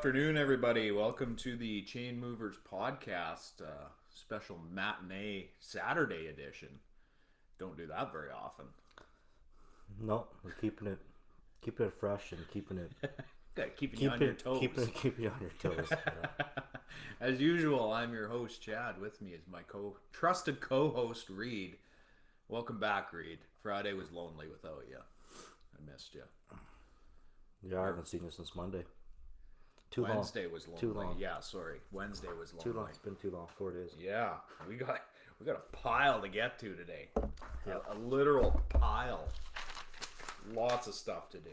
afternoon, everybody. Welcome to the Chainmovers Podcast, special matinee Saturday edition. Don't do that very often. No, we're keeping it fresh and keeping you on your toes. Keep you on your toes. Yeah. As usual, I'm your host, Chad. With me is my trusted co-host, Reid. Welcome back, Reid. Friday was lonely without you. I missed you. Yeah, I haven't seen you since Monday. Wednesday was lonely. Too long. Yeah, sorry. Wednesday was lonely. Too long. It's been too long. 4 days. Yeah, we got a pile to get to today. Yep. A literal pile. Lots of stuff to do.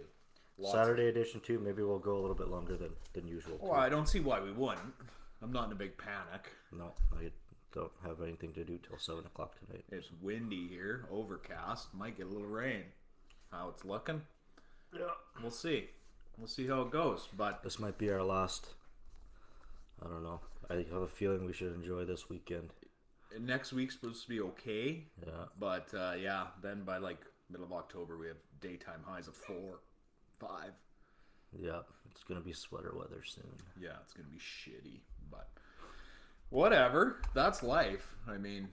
Saturday edition too. Maybe we'll go a little bit longer than usual. Well, I don't see why we wouldn't. I'm not in a big panic. No, I don't have anything to do till 7 o'clock tonight. It's windy here, overcast. Might get a little rain. How it's looking? Yeah, we'll see. We'll see how it goes. But this might be our last. I don't know. I have a feeling we should enjoy this weekend. Next week's supposed to be okay. Yeah. But then by like middle of October we have daytime highs of 4, 5. Yeah, it's gonna be sweater weather soon. Yeah, it's gonna be shitty, but whatever. That's life. I mean,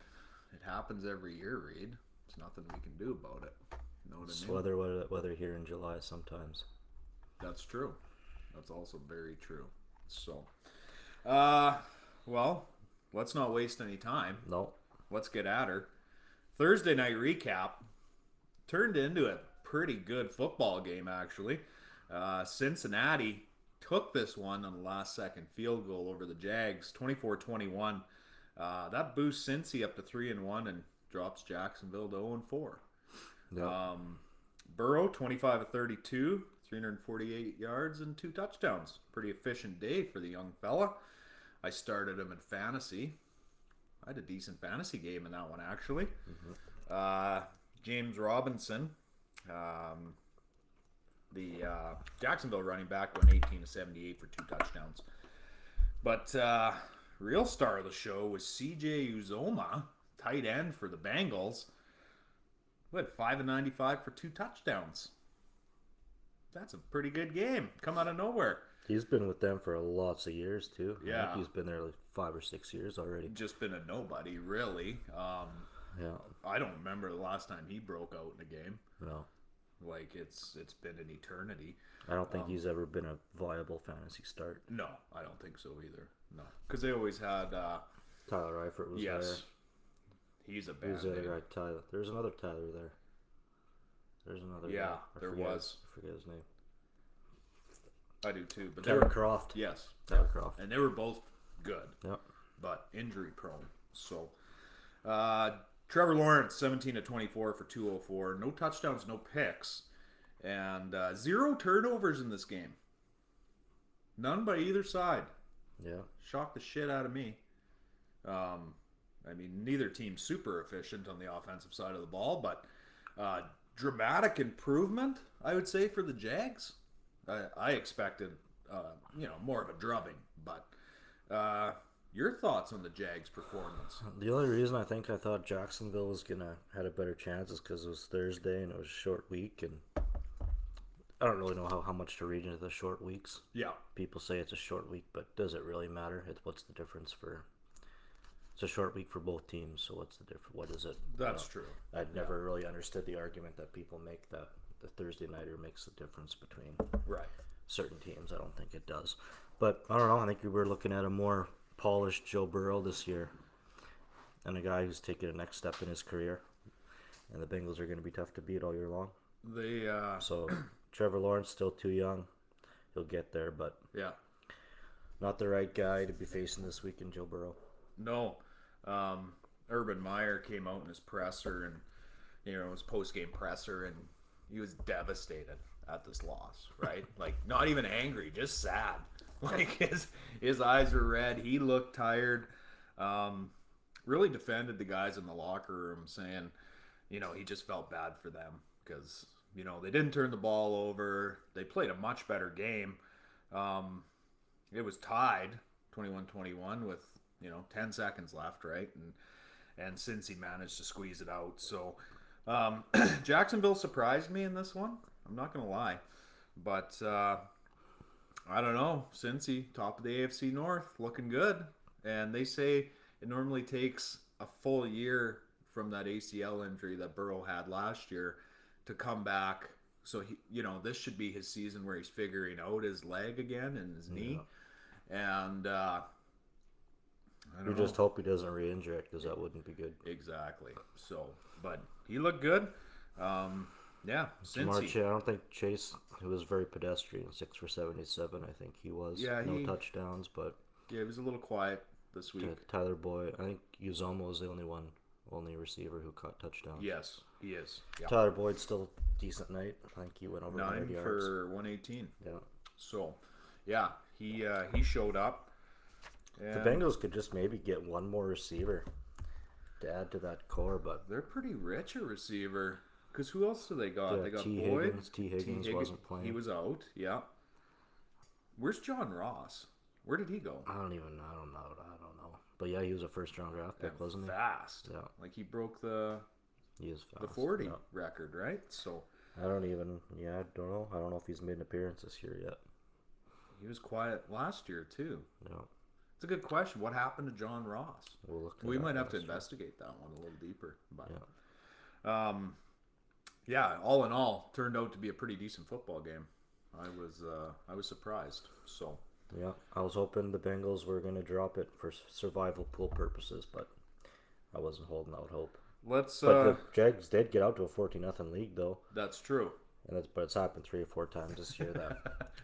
it happens every year, Reid. There's nothing we can do about it. You know what I mean? Weather here in July sometimes. That's true. That's also very true. So, well, let's not waste any time. No. Let's get at her. Thursday night recap turned into a pretty good football game, actually. Cincinnati took this one on the last second field goal over the Jags, 24-21. That boosts Cincy up to 3-1 and drops Jacksonville to 0-4. Yep. Burrow, 25 of 32, 348 yards and 2 touchdowns. Pretty efficient day for the young fella. I started him in fantasy. I had a decent fantasy game in that one, actually. Mm-hmm. James Robinson, the Jacksonville running back, went 18 of 78 for 2 touchdowns. But real star of the show was C.J. Uzomah, tight end for the Bengals. We had 5 of 95 for 2 touchdowns. That's a pretty good game. Come out of nowhere. He's been with them for lots of years too. Yeah, I think he's been there like 5 or 6 years already. Just been a nobody, really. Yeah. I don't remember the last time he broke out in a game. No. Like it's been an eternity. I don't think he's ever been a viable fantasy start. No, I don't think so either. No, because they always had Tyler Eifert was there. He's a bad Who's the other guy? Tyler. There's another Tyler there. There's another guy. Yeah, there was. I forget his name. I do too. But Tyler Croft. Yes. Tyler Croft. And they were both good. Yep. But injury prone. So, Trevor Lawrence, 17 of 24 for 204. No touchdowns, no picks. And 0 turnovers in this game. None by either side. Yeah. Shocked the shit out of me. I mean, neither team's super efficient on the offensive side of the ball, but dramatic improvement, I would say, for the Jags. I expected, more of a drubbing, but your thoughts on the Jags' performance? The only reason I thought Jacksonville was had a better chance is because it was Thursday and it was a short week, and I don't really know how much to read into the short weeks. Yeah, people say it's a short week, but does it really matter? What's the difference for? It's a short week for both teams, so what's the difference? What is it? That's true. I'd never really understood the argument that people make that the Thursday nighter makes the difference between certain teams. I don't think it does. But I don't know. I think we were looking at a more polished Joe Burrow this year and a guy who's taking a next step in his career. And the Bengals are going to be tough to beat all year long. So Trevor Lawrence, still too young. He'll get there, but not the right guy to be facing this week in Joe Burrow. No. Urban Meyer came out in his presser and, his post-game presser, and he was devastated at this loss, right? Like, not even angry, just sad. Like, his eyes were red. He looked tired. Really defended the guys in the locker room, saying, he just felt bad for them because, they didn't turn the ball over. They played a much better game. It was tied 21-21 with 10 seconds left, right? And Cincy managed to squeeze it out. So Jacksonville surprised me in this one. I'm not going to lie. But I don't know. Cincy, top of the AFC North, looking good. And they say it normally takes a full year from that ACL injury that Burrow had last year to come back. So, this should be his season where he's figuring out his leg again and his knee. And we just hope he doesn't re-injure it because that wouldn't be good. Exactly. So, but he looked good. Yeah, Cincy. I don't think Chase, he was very pedestrian, 6 for 77, I think he was. Yeah, no touchdowns, but... Yeah, he was a little quiet this week. Tyler Boyd, I think Uzomah was the only receiver who caught touchdowns. Yes, he is. Yeah. Tyler Boyd's still a decent night. I think he went over 9 yards. for 118. Yeah. So, yeah, he showed up. And the Bengals could just maybe get one more receiver to add to that core, but... They're pretty rich at receiver. Because who else do they got? They got T. Boyd. Higgins wasn't playing. He was out, yeah. Where's John Ross? Where did he go? I don't know. But yeah, he was a first-round draft pick, wasn't he? Fast. Yeah. Like he broke the 40 record, right? So I don't know. I don't know if he's made an appearance this year yet. He was quiet last year too. Yeah. It's a good question. What happened to John Ross? We might have to investigate that one a little deeper. But all in all, turned out to be a pretty decent football game. I was surprised. So yeah, I was hoping the Bengals were going to drop it for survival pool purposes, but I wasn't holding out hope. But the Jags did get out to a 14-0 lead, though. That's true. But it's happened 3 or 4 times this year.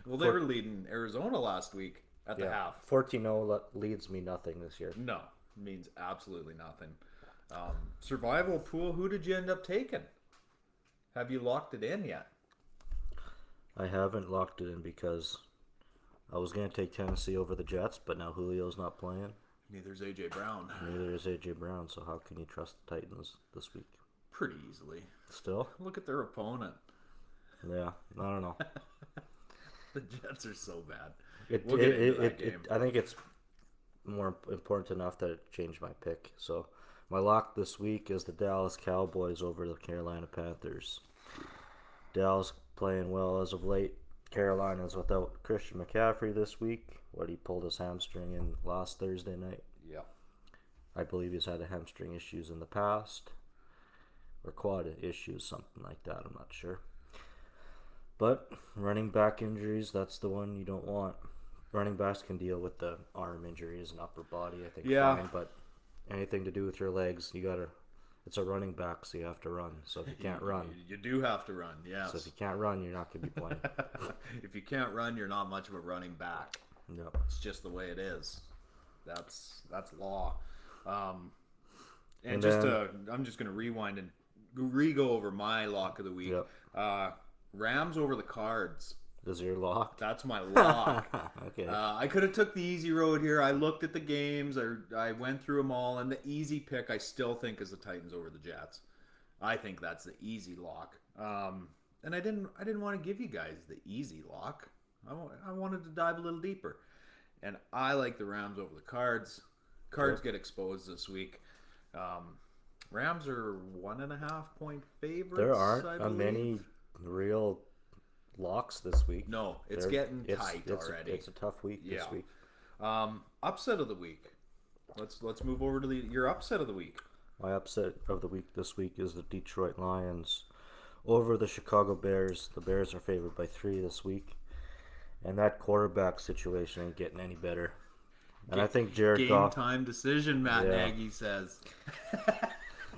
Well, they were leading Arizona last week at the half. 14-0 leads me nothing this year. No, means absolutely nothing. Survival pool, who did you end up taking? Have you locked it in yet? I haven't locked it in because I was going to take Tennessee over the Jets, but now Julio's not playing. Neither is A.J. Brown. So how can you trust the Titans this week? Pretty easily. Still? Look at their opponent. Yeah, I don't know. The Jets are so bad. I think it's more important enough that it changed my pick. So my lock this week is the Dallas Cowboys over the Carolina Panthers. Dallas playing well as of late. Carolina's without Christian McCaffrey this week. He pulled his hamstring in last Thursday night. Yeah. I believe he's had hamstring issues in the past. Or quad issues, something like that. I'm not sure. But running back injuries, that's the one you don't want. Running backs can deal with the arm injuries and upper body, I think. Yeah. Fine, but anything to do with your legs, it's a running back, so you have to run. So if you can't run... You do have to run, yes. So if you can't run, you're not going to be playing. If you can't run, you're not much of a running back. No. It's just the way it is. That's law. I'm just going to rewind and re-go over my lock of the week. Yep. Rams over the Cards. Is your lock? That's my lock. Okay. I could have took the easy road here. I looked at the games. I went through them all, and the easy pick I still think is the Titans over the Jets. I think that's the easy lock. And I didn't want to give you guys the easy lock. I wanted to dive a little deeper, and I like the Rams over the Cards. Cards get exposed this week. Rams are 1.5 point favorites. There aren't many real locks this week. No, it's getting tight already. It's a tough week this week. Upset of the week. Let's move over to your upset of the week. My upset of the week this week is the Detroit Lions over the Chicago Bears. The Bears are favored by 3 this week, and that quarterback situation ain't getting any better. And I think Jared Goff... Game time decision, Matt Nagy says.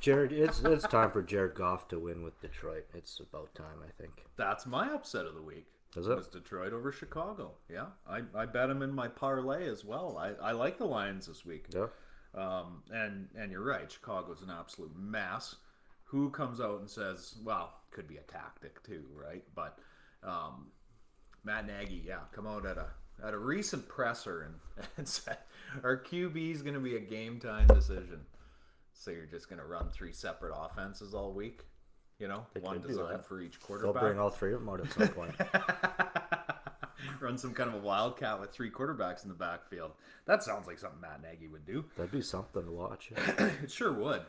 It's time for Jared Goff to win with Detroit. It's about time, I think. That's my upset of the week. Is it? It's Detroit over Chicago. Yeah, I bet him in my parlay as well. I like the Lions this week. Yeah. And you're right. Chicago's an absolute mess. Who comes out and says, well, could be a tactic too, right? But Matt Nagy, come out at a recent presser and said our QB is going to be a game time decision. So you're just going to run 3 separate offenses all week? One designed for each quarterback. They'll bring all 3 of them out at some point. Run some kind of a wildcat with 3 quarterbacks in the backfield. That sounds like something Matt Nagy would do. That'd be something to watch. It sure would.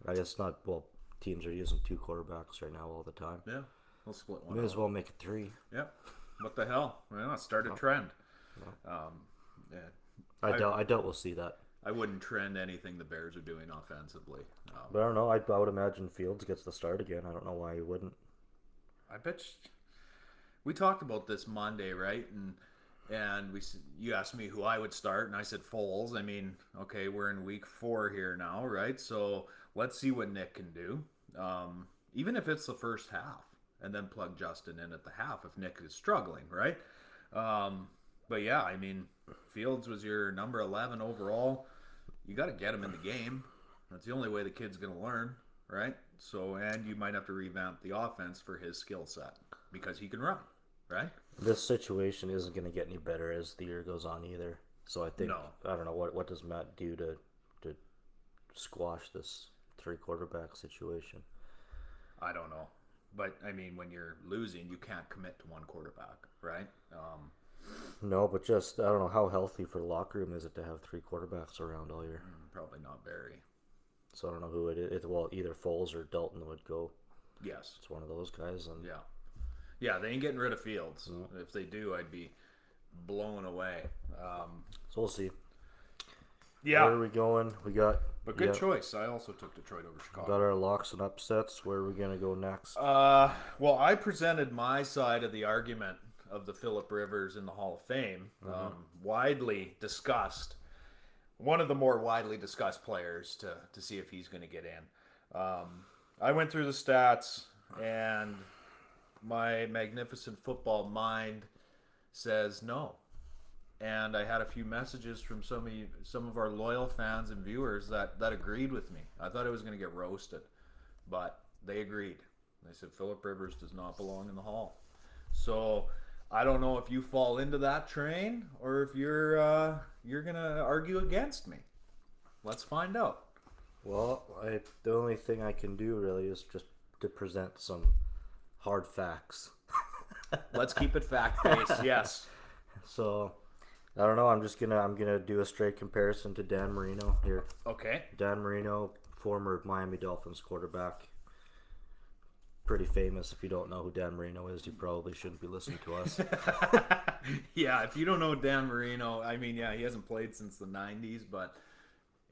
I guess not. Well, teams are using 2 quarterbacks right now all the time. Yeah, we'll split one. May as well make it 3. Yep. what the hell? Well, start a trend. Yeah. I doubt we'll see that. I wouldn't trend anything the Bears are doing offensively. But I don't know. I would imagine Fields gets the start again. I don't know why he wouldn't. I bet we talked about this Monday, right? And you asked me who I would start, and I said Foles. I mean, okay, we're in week 4 here now, right? So let's see what Nick can do. Even if it's the first half, and then plug Justin in at the half if Nick is struggling, right? But yeah, I mean, Fields was your number 11 overall. You got to get him in the game. That's the only way the kid's going to learn, right? So, and you might have to revamp the offense for his skill set because he can run, right? This situation isn't going to get any better as the year goes on either. So I think, I don't know, what does Matt do to squash this 3 quarterback situation? I don't know. But, I mean, when you're losing, you can't commit to one quarterback, right? No, but just, I don't know, how healthy for the locker room is it to have 3 quarterbacks around all year? Probably not very. So I don't know who it is. Well, either Foles or Dalton would go. Yes. It's one of those guys. And Yeah, they ain't getting rid of Fields. Mm-hmm. If they do, I'd be blown away. So we'll see. Yeah. Where are we going? But good choice. I also took Detroit over Chicago. Got our locks and upsets. Where are we going to go next? Well, I presented my side of the argument of the Phillip Rivers in the Hall of Fame. Widely discussed. One of the more widely discussed players to see if he's going to get in. I went through the stats, and my magnificent football mind says no. And I had a few messages from some of our loyal fans and viewers that agreed with me. I thought it was going to get roasted, but they agreed. They said Phillip Rivers does not belong in the Hall. So I don't know if you fall into that train or if you're going to argue against me. Let's find out. Well, the only thing I can do really is just to present some hard facts. Let's keep it fact-based, yes. So, I don't know. I'm gonna do a straight comparison to Dan Marino here. Okay. Dan Marino, former Miami Dolphins quarterback. Pretty famous. If you don't know who Dan Marino is, you probably shouldn't be listening to us. Yeah, if you don't know Dan Marino, I mean, yeah, he hasn't played since the 90s, but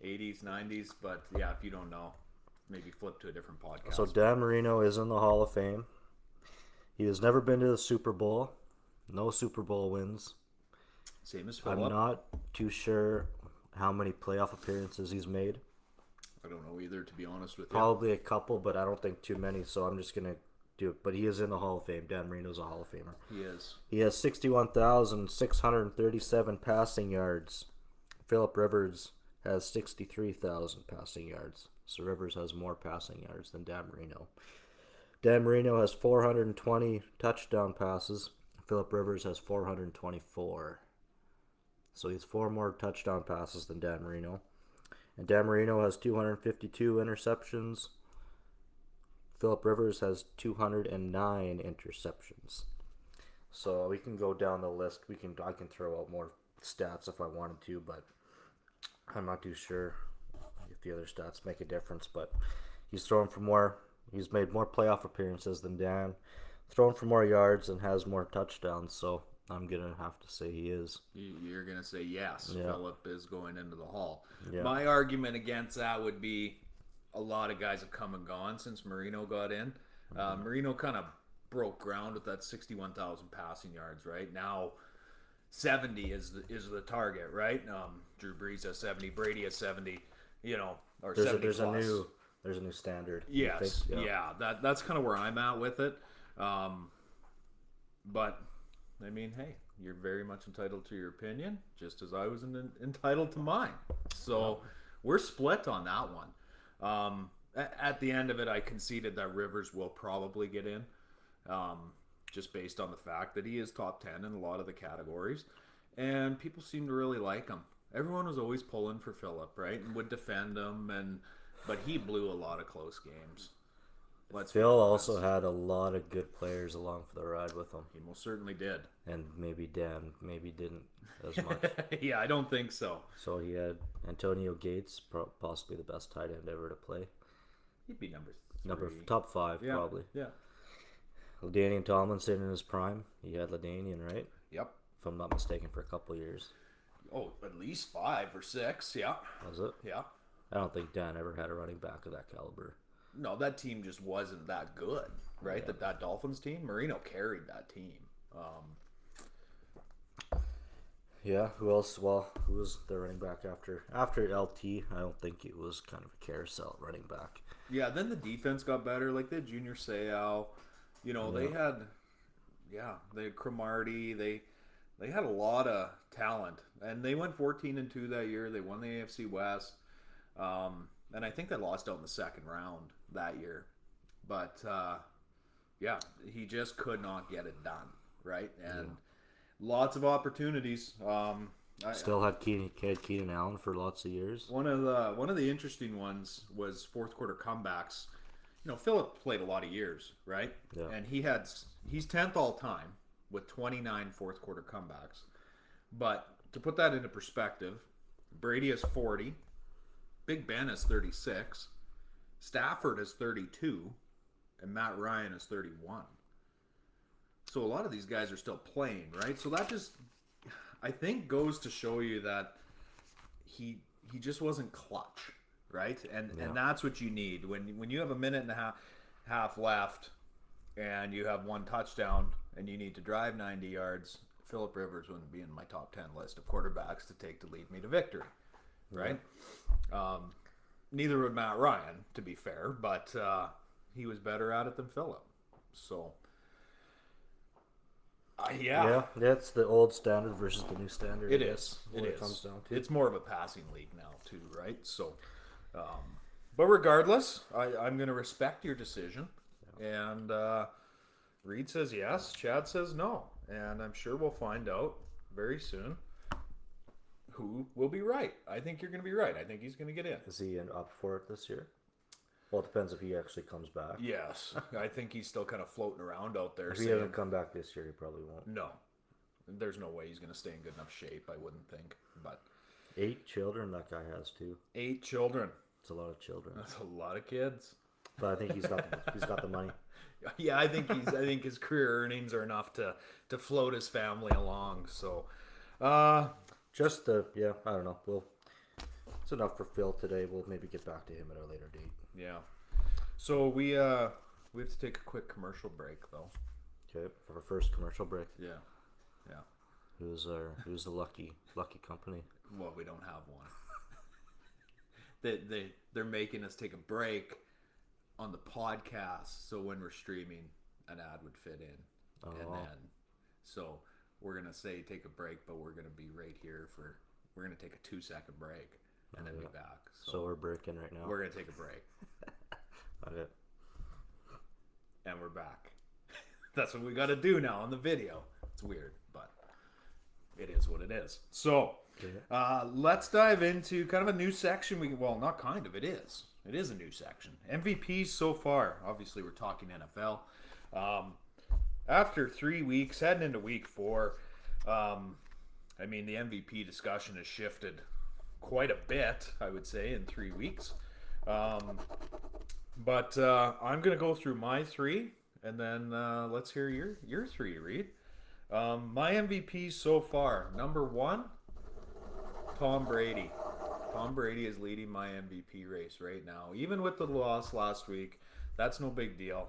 80s, 90s. But yeah, if you don't know, maybe flip to a different podcast. So Dan Marino is in the Hall of Fame. He has never been to the Super Bowl. No Super Bowl wins. Same as Phillip. I'm not too sure how many playoff appearances he's made. I don't know either, to be honest with you. Probably a couple, but I don't think too many, so I'm just going to do it. But he is in the Hall of Fame. Dan Marino's a Hall of Famer. He is. He has 61,637 passing yards. Phillip Rivers has 63,000 passing yards. So Rivers has more passing yards than Dan Marino. Dan Marino has 420 touchdown passes. Phillip Rivers has 424. So he has 4 more touchdown passes than Dan Marino. And Dan Marino has 252 interceptions. Phillip Rivers has 209 interceptions. So we can go down the list. I can throw out more stats if I wanted to, but I'm not too sure if the other stats make a difference. But he's thrown for more. He's made more playoff appearances than Dan. Thrown for more yards and has more touchdowns. So I'm going to have to say he is. You're going to say yes, yeah. Phillip is going into the Hall. Yeah. My argument against that would be a lot of guys have come and gone since Marino got in. Marino kind of broke ground with that 61,000 passing yards, right? Now 70 is the target, right? Drew Brees has 70, Brady has 70, or 70 there's plus. There's a new standard. Yes, yeah. That's kind of where I'm at with it. But I mean, hey, you're very much entitled to your opinion, just as I was entitled to mine. So we're split on that one. At the end of it, I conceded that Rivers will probably get in, just based on the fact that he is top 10 in a lot of the categories, and people seem to really like him. Everyone was always pulling for Phillip, right, and would defend him, but he blew a lot of close games. Phil also had a lot of good players along for the ride with him. He most certainly did. And maybe Dan didn't as much. Yeah, I don't think so. So he had Antonio Gates, possibly the best tight end ever to play. He'd be number top 5, yeah, probably. Yeah. LaDainian Tomlinson in his prime. He had LaDainian, right? Yep. If I'm not mistaken, for a couple of years. Oh, at least 5 or 6, yeah. Was it? Yeah. I don't think Dan ever had a running back of that caliber. No, that team just wasn't that good, right? Yeah. That Dolphins team, Marino carried that team. Yeah, who else? Well, who was the running back after LT? I don't think it was kind of a carousel running back. Yeah, then the defense got better. Like they had Junior Seau. You know, they had Cromartie. They had a lot of talent, and they went 14-2 that year. They won the AFC West, and I think they lost out in the second round that year. But yeah, he just could not get it done, right? And lots of opportunities. Still had Keenan Allen for lots of years. One of the interesting ones was fourth quarter comebacks. You know, Phillip played a lot of years, right? Yeah. And he's 10th all time with 29 fourth quarter comebacks. But to put that into perspective, Brady is 40, Big Ben is 36, Stafford is 32, and Matt Ryan is 31. So a lot of these guys are still playing, right? So that just, I think, goes to show you that he just wasn't clutch, right? And that's what you need when you have a minute and a half left, and you have one touchdown, and you need to drive 90 yards. Phillip Rivers wouldn't be in my top 10 list of quarterbacks to take to lead me to victory, right? Neither would Matt Ryan, to be fair, but he was better at it than Phillip. So. Yeah, that's the old standard versus the new standard. It is. It comes down to. It's more of a passing league now, too, right? So, but regardless, I'm going to respect your decision. Yeah. And Reid says yes, Chad says no, and I'm sure we'll find out very soon who will be right. I think you're going to be right. I think he's going to get in. Is he up for it this year? Well, it depends if he actually comes back. Yes. I think he's still kind of floating around out there. If he doesn't come back this year, he probably won't. No. There's no way he's going to stay in good enough shape, I wouldn't think. But 8 children that guy has, too. 8 children. It's a lot of children. That's a lot of kids. But I think he's got the money. Yeah, I think his career earnings are enough to float his family along. So, I don't know. It's enough for Phil today. We'll maybe get back to him at a later date. Yeah. So we have to take a quick commercial break though. Okay, for our first commercial break. Yeah. Yeah. Who's the lucky company? Well, we don't have one. They're making us take a break on the podcast, so when we're streaming, an ad would fit in. And then so we're gonna say take a break, but we're gonna be right here we're gonna take a 2-second break and then be back. So we're breaking right now. We're gonna take a break. Okay. And we're back. That's what we got to do now on the video. It's weird, but it is what it is. So, let's dive into kind of a new section. Not kind of. It is. It is a new section. MVPs so far. Obviously, we're talking NFL. After 3 weeks, heading into week 4, the MVP discussion has shifted quite a bit, I would say, in 3 weeks. But I'm going to go through my 3, and then let's hear your 3, Reid. My MVPs so far. Number 1, Tom Brady. Tom Brady is leading my MVP race right now. Even with the loss last week, that's no big deal.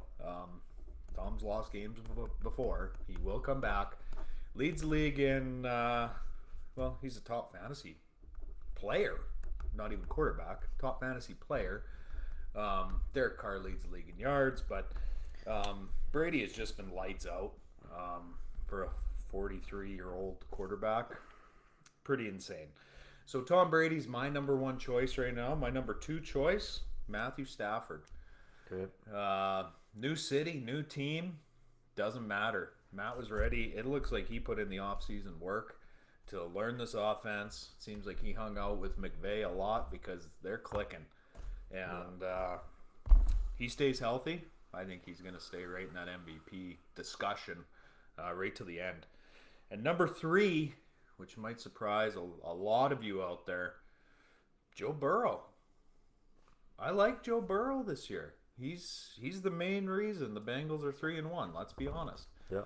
Tom's lost games before. He will come back. Leads the league in, he's a top fantasy player. Not even quarterback. Top fantasy player. Derek Carr leads the league in yards, but Brady has just been lights out for a 43-year-old quarterback. Pretty insane. So Tom Brady's my number 1 choice right now. My number 2 choice, Matthew Stafford. Good. New city, new team, doesn't matter. Matt was ready. It looks like he put in the offseason work to learn this offense. Seems like he hung out with McVay a lot because they're clicking. And he stays healthy. I think he's going to stay right in that MVP discussion right to the end. And number 3, which might surprise a lot of you out there, Joe Burrow. I like Joe Burrow this year. he's the main reason the Bengals are 3-1. Let's be honest. Yeah.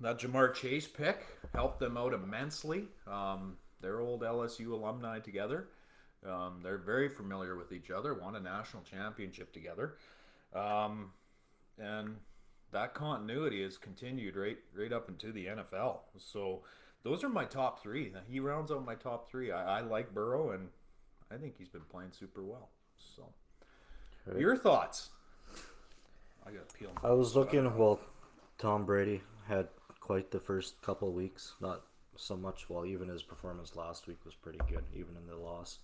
That Jamar Chase pick helped them out immensely. They're old LSU alumni together. They're very familiar with each other. Won a national championship together, and that continuity has continued right up into the NFL. So those are my top three. He rounds out my top three. I like Burrow, and I think he's been playing super well. So, your thoughts? I got to peel. I was looking. Well, Tom Brady had quite the first couple of weeks. Not so much. Well, even his performance last week was pretty good, even in the loss.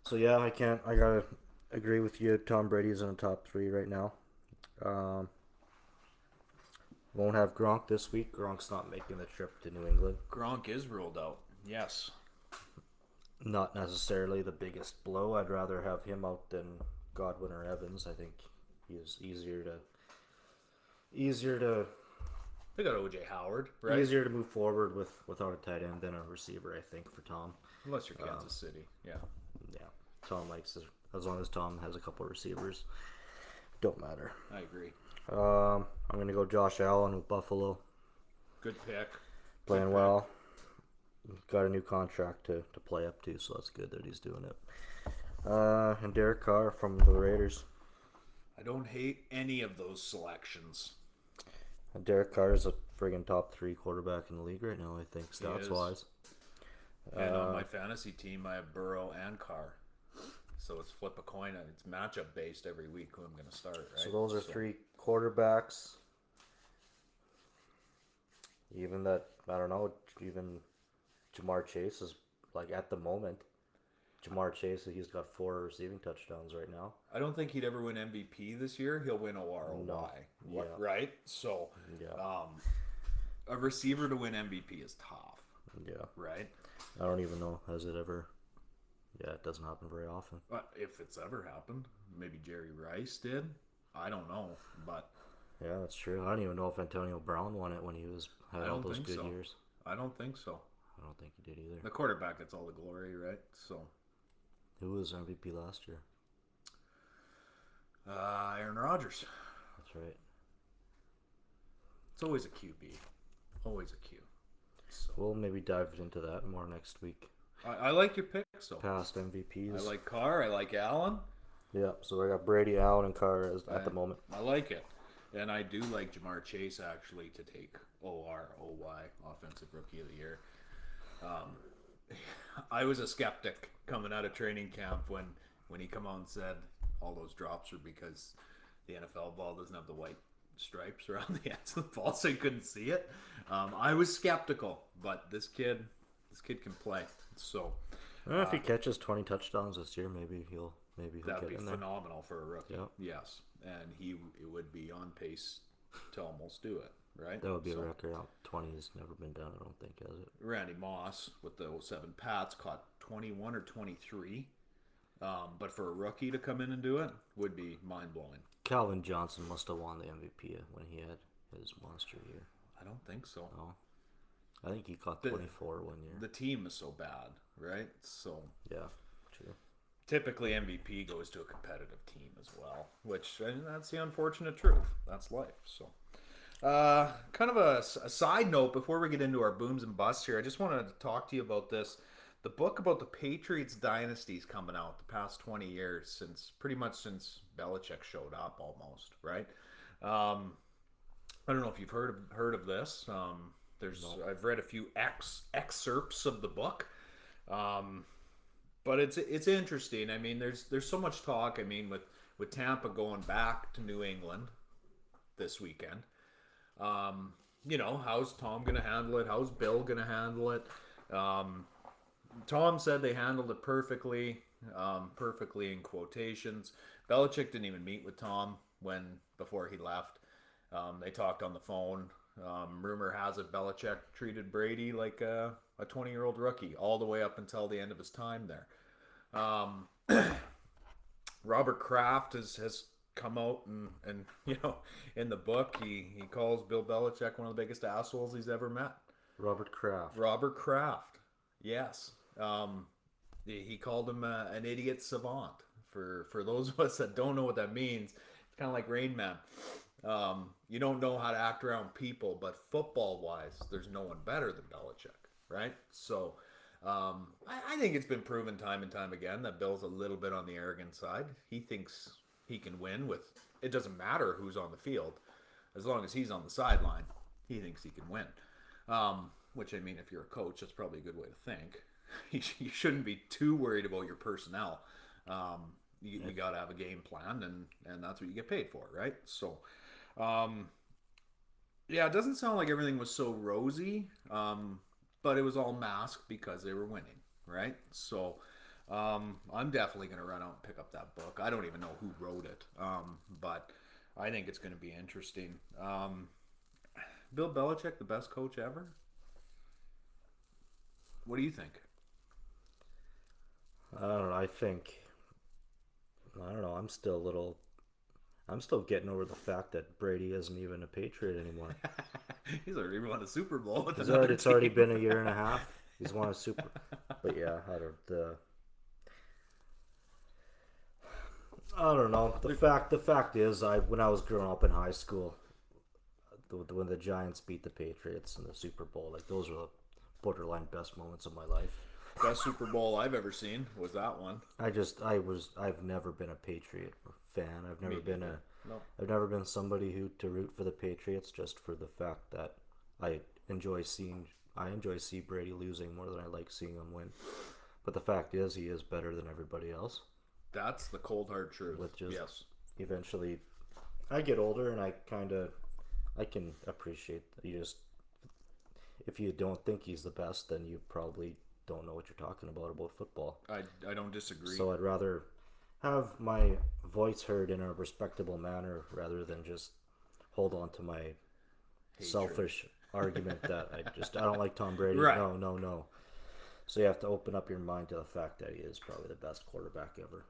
So yeah, I gotta agree with you. Tom Brady's in the top three right now. Won't have Gronk this week. Gronk's not making the trip to New England. Gronk is ruled out. Yes. Not necessarily the biggest blow. I'd rather have him out than Godwin or Evans. I think he is easier to. They got OJ Howard, right? Easier to move forward without a tight end than a receiver, I think, for Tom. Unless you're Kansas City, yeah. Yeah, Tom likes it. As long as Tom has a couple of receivers, don't matter. I agree. I'm gonna go Josh Allen with Buffalo. Good pick. Playing well. Got a new contract to play up to, so that's good that he's doing it. And Derek Carr from the Raiders. I don't hate any of those selections. Derek Carr is a friggin' top 3 quarterback in the league right now, I think, stats wise. And on my fantasy team, I have Burrow and Carr. So it's flip a coin. It's matchup based every week who I'm going to start, right? So those are 3 quarterbacks. Even that, I don't know, even Jamar Chase is, like, at the moment, Jamar Chase, he's got 4 receiving touchdowns right now. I don't think he'd ever win MVP this year. He'll win OROY. No. Yeah. Right? So, a receiver to win MVP is tough. Yeah. Right? I don't even know. Has it ever... Yeah, it doesn't happen very often. If it's ever happened. Maybe Jerry Rice did. I don't know. But... Yeah, that's true. I don't even know if Antonio Brown won it when he had all those good years. I don't think so. I don't think he did either. The quarterback gets all the glory, right? So... Who was MVP last year? Aaron Rodgers. That's right. It's always a QB. Always a Q. So. We'll maybe dive into that more next week. I like your picks, though. Past MVPs. I like Carr. I like Allen. Yeah, so I got Brady, Allen, and Carr at the moment. I like it. And I do like Jamar Chase, actually, to take OROY, Offensive Rookie of the Year. I was a skeptic coming out of training camp when he come out and said all those drops are because the NFL ball doesn't have the white stripes around the ends of the ball, so you couldn't see it. I was skeptical, but this kid can play. So if he catches 20 touchdowns this year, maybe he'll that'd get be in there. phenomenal for a rookie. Yep. Yes, and it would be on pace to almost do it. Right? That would be a record. 20 has never been done, I don't think, has it? Randy Moss with the 07 Pats caught 21 or 23. But for a rookie to come in and do it would be mind-blowing. Calvin Johnson must have won the MVP when he had his monster year. I don't think so. No. I think he caught 24 one year. The team is so bad, right? So yeah, true. Typically, MVP goes to a competitive team as well, which that's the unfortunate truth. That's life. So, kind of a side note before we get into our booms and busts here, I just wanted to talk to you about this. The book about the Patriots dynasties coming out the past 20 years, since Belichick showed up almost, right? I don't know if you've heard of this. I've read a few excerpts of the book. But it's interesting. I mean, there's so much talk. I mean, with Tampa going back to New England this weekend, how's Tom going to handle it? How's Bill going to handle it? Tom said they handled it perfectly, perfectly in quotations. Belichick didn't even meet with Tom before he left. They talked on the phone. Rumor has it Belichick treated Brady like a 20-year-old rookie all the way up until the end of his time there. Robert Kraft has come out and in the book he calls Bill Belichick one of the biggest assholes he's ever met. Robert Kraft. Yes. He called him an idiot savant For those of us that don't know what that means, it's kind of like Rain Man. You don't know how to act around people, but football-wise, there's no one better than Belichick, right? So I think it's been proven time and time again that Bill's a little bit on the arrogant side. He thinks he can win with, it doesn't matter who's on the field. As long as he's on the sideline, he thinks he can win. Which, I mean, if you're a coach, that's probably a good way to think. You shouldn't be too worried about your personnel. You got to have a game plan, and that's what you get paid for, right? So, yeah, it doesn't sound like everything was so rosy, but it was all masked because they were winning, right? So, I'm definitely going to run out and pick up that book. I don't even know who wrote it, but I think it's going to be interesting. Bill Belichick, the best coach ever? What do you think? I don't know. I don't know. I'm still getting over the fact that Brady isn't even a Patriot anymore. He's already won a Super Bowl with It's already been a year and a half. He's won a Super. But yeah, I don't know. The fact is, when I was growing up in high school, when the Giants beat the Patriots in the Super Bowl, like those were the borderline best moments of my life. Best Super Bowl I've ever seen was that one. I've never been a Patriot fan. I've never been somebody to root for the Patriots, just for the fact that I enjoy seeing Brady losing more than I like seeing him win. But the fact is, he is better than everybody else. That's the cold hard truth. Yes. Eventually, I get older and I can appreciate that. If you don't think he's the best, then you probably don't know what you're talking about football. I don't disagree. So I'd rather have my voice heard in a respectable manner rather than just hold on to my selfish argument that I don't like Tom Brady. Right. No. So you have to open up your mind to the fact that he is probably the best quarterback ever.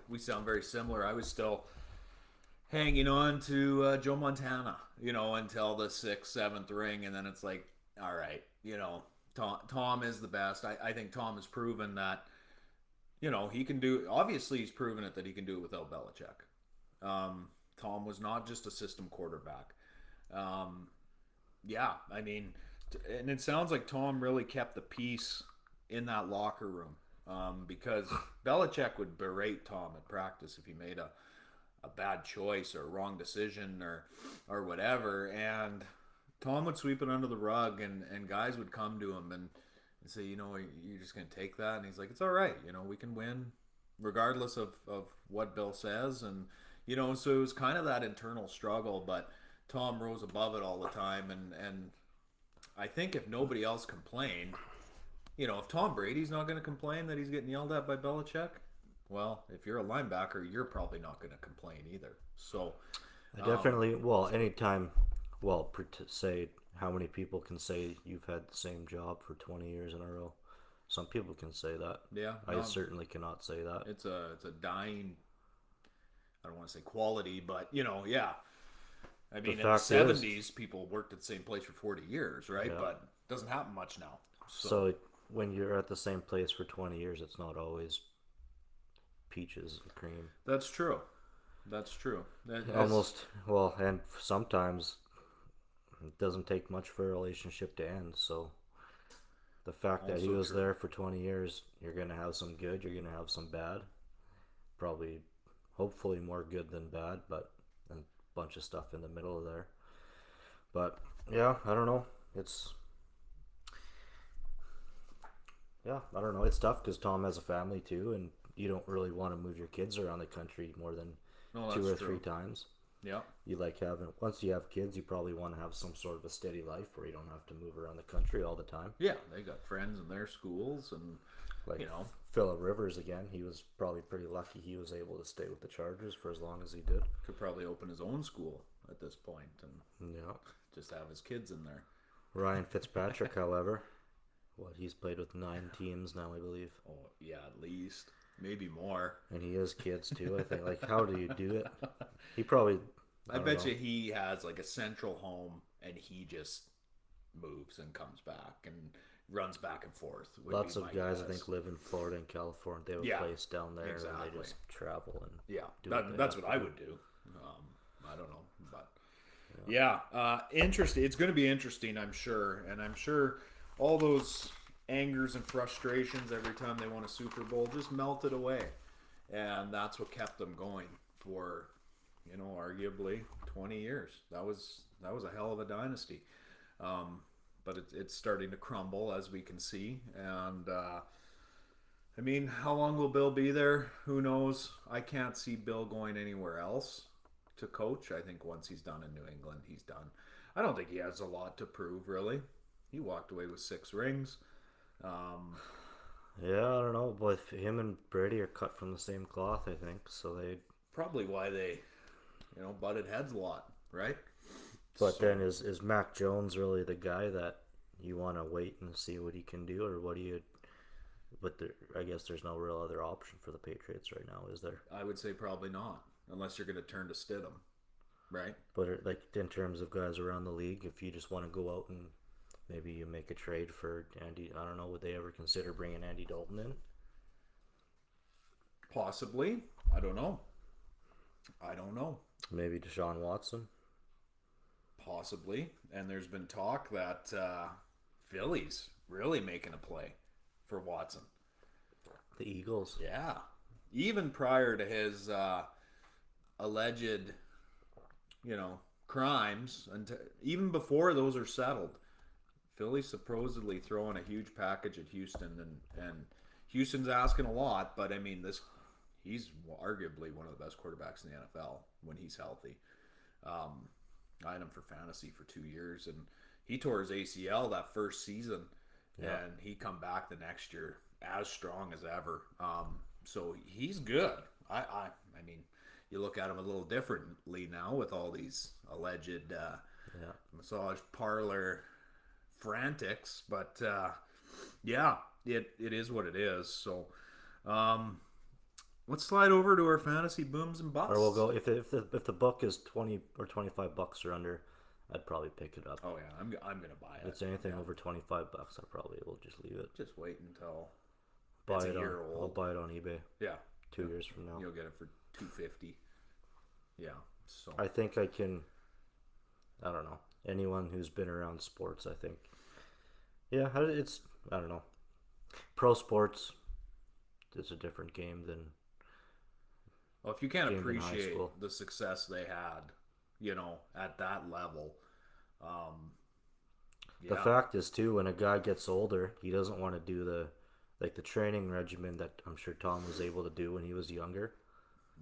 We sound very similar. I was still hanging on to Joe Montana, until the 6th, 7th ring, and then it's like, all right, Tom is the best. I think Tom has proven that, he can do. Obviously, he's proven it that he can do it without Belichick. Tom was not just a system quarterback. Yeah, I mean, and it sounds like Tom really kept the peace in that locker room, because Belichick would berate Tom at practice if he made a bad choice or a wrong decision or whatever, and Tom would sweep it under the rug, and guys would come to him and say, you're just going to take that? And he's like, it's all right. We can win regardless of what Bill says. And, so it was kind of that internal struggle, but Tom rose above it all the time. And I think if nobody else complained, if Tom Brady's not going to complain that he's getting yelled at by Belichick, well, if you're a linebacker, you're probably not going to complain either. So, say how many people can say you've had the same job for 20 years in a row? Some people can say that. Yeah. I certainly cannot say that. It's a dying, I don't want to say quality, but, yeah. I mean, in the 70s, people worked at the same place for 40 years, right? Yeah. But it doesn't happen much now. So when you're at the same place for 20 years, it's not always peaches and cream. That's true. And sometimes it doesn't take much for a relationship to end. So the fact that he was there for 20 years, you're going to have some good, you're going to have some bad. Probably, hopefully more good than bad, but a bunch of stuff in the middle of there. But yeah, I don't know. I don't know. It's tough because Tom has a family too, and you don't really want to move your kids around the country more than 2 or 3 times. Yeah. You like once you have kids, you probably want to have some sort of a steady life where you don't have to move around the country all the time. Yeah, they got friends in their schools, and Phillip Rivers again. He was probably pretty lucky he was able to stay with the Chargers for as long as he did. Could probably open his own school at this point and just have his kids in there. Ryan Fitzpatrick, however, he's played with 9 teams now, I believe. Oh yeah, at least. Maybe more. And he has kids too, I think. How do you do it? He probably... I bet you he has a central home and he just moves and comes back. And runs back and forth. Lots of guys, I think, live in Florida and California. They have a place down there, exactly. And they just travel and that's what I would do. I don't know, but interesting. It's going to be interesting, I'm sure, and I'm sure all those angers and frustrations every time they won a Super Bowl just melted away, and that's what kept them going for, arguably 20 years. That was a hell of a dynasty. But it's starting to crumble, as we can see. And, I mean, how long will Bill be there? Who knows? I can't see Bill going anywhere else to coach. I think once he's done in New England, he's done. I don't think he has a lot to prove, really. He walked away with 6 rings. Yeah, I don't know. But him and Brady are cut from the same cloth, I think. So they... Probably why they, butted heads a lot, right? But then is Mac Jones really the guy that you want to wait and see what he can do, or what do you? But I guess there's no real other option for the Patriots right now, is there? I would say probably not, unless you're going to turn to Stidham, right? But like in terms of guys around the league, if you just want to go out and maybe you make a trade for Andy, I don't know, would they ever consider bringing Andy Dalton in? Possibly. I don't know. Maybe Deshaun Watson. Possibly, and there's been talk that Philly's really making a play for Watson. The Eagles. Yeah. Even prior to his alleged, crimes, and even before those are settled, Philly's supposedly throwing a huge package at Houston, and Houston's asking a lot, but I mean, he's arguably one of the best quarterbacks in the NFL when he's healthy. I had him for fantasy for 2 years, and he tore his ACL that first season, and he come back the next year as strong as ever. So he's good. I mean, you look at him a little differently now with all these alleged massage parlor frantics, but it is what it is. So let's slide over to our fantasy booms and busts. Or we'll go if the book is $20 or $25 or under, I'd probably pick it up. Oh yeah, I'm gonna buy it. If it's anything over $25, I probably will just leave it. Just wait until buy it's it a year old. I'll buy it on eBay. Yeah, 2 years from now. You'll get it for $250. Yeah, so I think I can. I don't know. Anyone who's been around sports, I think. Yeah, it's I don't know. Pro sports is a different game than. Well, if you can't appreciate the success they had, at that level, the fact is too, when a guy gets older, he doesn't want to do the training regimen that I'm sure Tom was able to do when he was younger.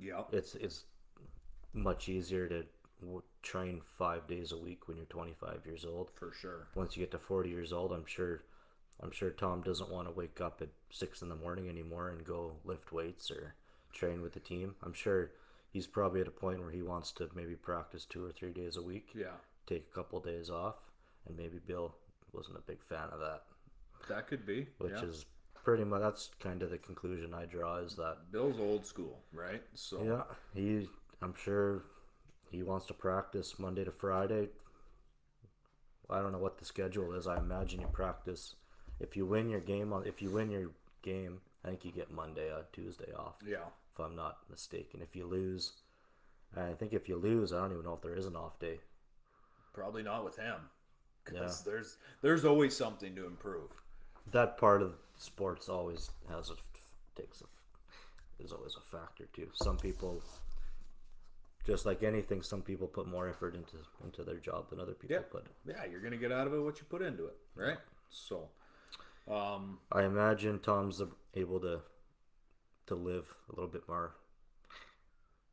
Yeah, it's much easier to train 5 days a week when you're 25 years old. For sure. Once you get to 40 years old, I'm sure Tom doesn't want to wake up at 6 a.m. anymore and go lift weights or train with the team. I'm sure he's probably at a point where he wants to maybe practice 2 or 3 days a week. Yeah. Take a couple days off, and maybe Bill wasn't a big fan of that. That could be. Which is pretty much, that's kind of the conclusion I draw, is that Bill's old school, right? So yeah, I'm sure he wants to practice Monday to Friday. I don't know what the schedule is. I imagine you practice if you win your game, I think you get Monday or Tuesday off. Yeah. If I'm not mistaken. If you lose, I don't even know if there is an off day. Probably not with him. Because there's always something to improve. That part of sports always is always a factor too. Some people, just like anything, some people put more effort into their job than other people put. Yeah, you're gonna get out of it what you put into it, right? So, I imagine Tom's able to live a little bit more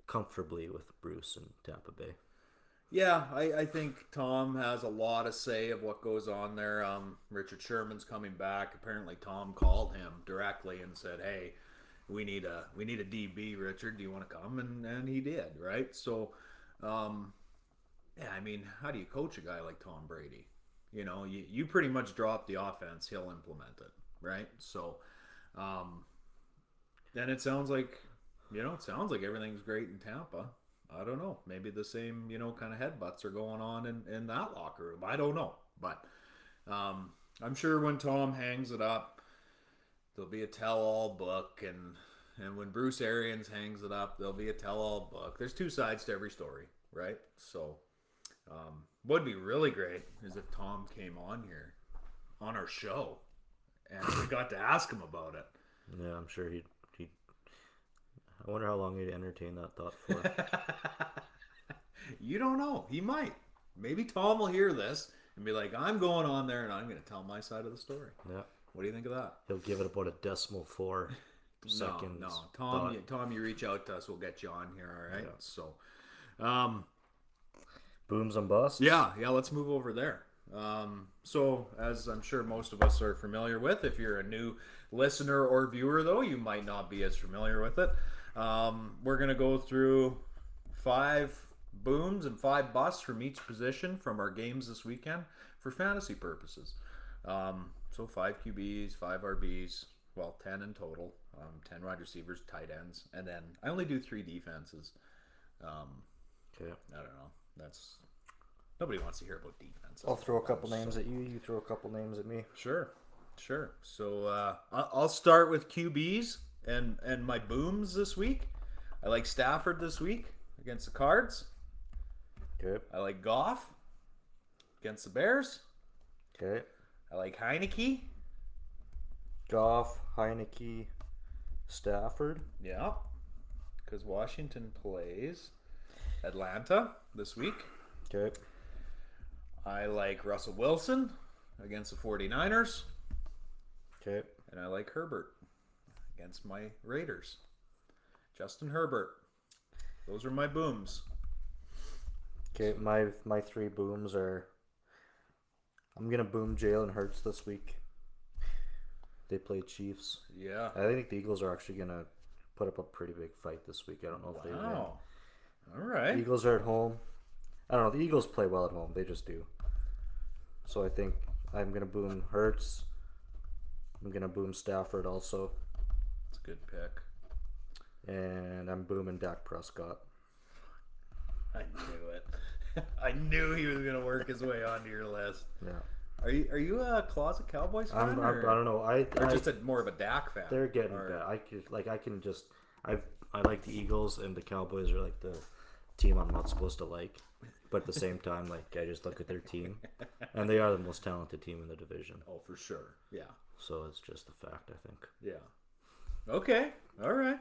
comfortably with Bruce in Tampa Bay. Yeah, I think Tom has a lot of say of what goes on there. Richard Sherman's coming back. Apparently, Tom called him directly and said, "Hey, we need a DB, Richard. Do you want to come?" And he did, right? So, I mean, how do you coach a guy like Tom Brady? You pretty much drop the offense, he'll implement it, right? So, then it sounds like everything's great in Tampa. I don't know. Maybe the same, kind of headbutts are going on in that locker room. I don't know. But I'm sure when Tom hangs it up, there'll be a tell-all book, and when Bruce Arians hangs it up, there'll be a tell-all book. There's two sides to every story, right? So, what'd be really great is if Tom came on here, on our show, and we got to ask him about it. Yeah, I'm sure he'd I wonder how long he'd entertain that thought for. You don't know. He might. Maybe Tom will hear this and be like, I'm going on there and I'm going to tell my side of the story. Yeah. What do you think of that? He'll give it about a decimal 4 seconds. No. Tom, you reach out to us, we'll get you on here, all right? Yeah. So, booms and busts? Yeah, let's move over there. So, as I'm sure most of us are familiar with, if you're a new listener or viewer, though, you might not be as familiar with it. We're going to go through 5 booms and 5 busts from each position from our games this weekend for fantasy purposes. So 5 QBs, 5 RBs, well, 10 in total, 10 wide receivers, tight ends, and then I only do 3 defenses. Okay. I don't know. Nobody wants to hear about defense. I'll throw a couple names at you. You throw a couple names at me. Sure. So I'll start with QBs and my booms this week. I like Stafford this week against the Cards. Okay. I like Goff against the Bears. Okay. I like Heineke. Goff, Heineke, Stafford. Yeah. Because Washington plays Atlanta this week. Okay. I like Russell Wilson against the 49ers. Okay. And I like Herbert against my Raiders. Justin Herbert. Those are my booms. Okay, my 3 booms are... I'm going to boom Jalen Hurts this week. They play Chiefs. Yeah. I think the Eagles are actually going to put up a pretty big fight this week. I don't know if they win. All right. Eagles are at home. I don't know. The Eagles play well at home. They just do. So I think I'm going to boom Hurts. I'm going to boom Stafford also. That's a good pick. And I'm booming Dak Prescott. I knew it. I knew he was going to work his way onto your list. Yeah. Are you a closet Cowboys fan? I don't know. Or just more of a Dak fan? They're getting bad. I like the Eagles, and the Cowboys are like the team I'm not supposed to like. But at the same time, like, I just look at their team, and they are the most talented team in the division. Oh, for sure. Yeah. So it's just a fact, I think. Yeah. Okay. All right.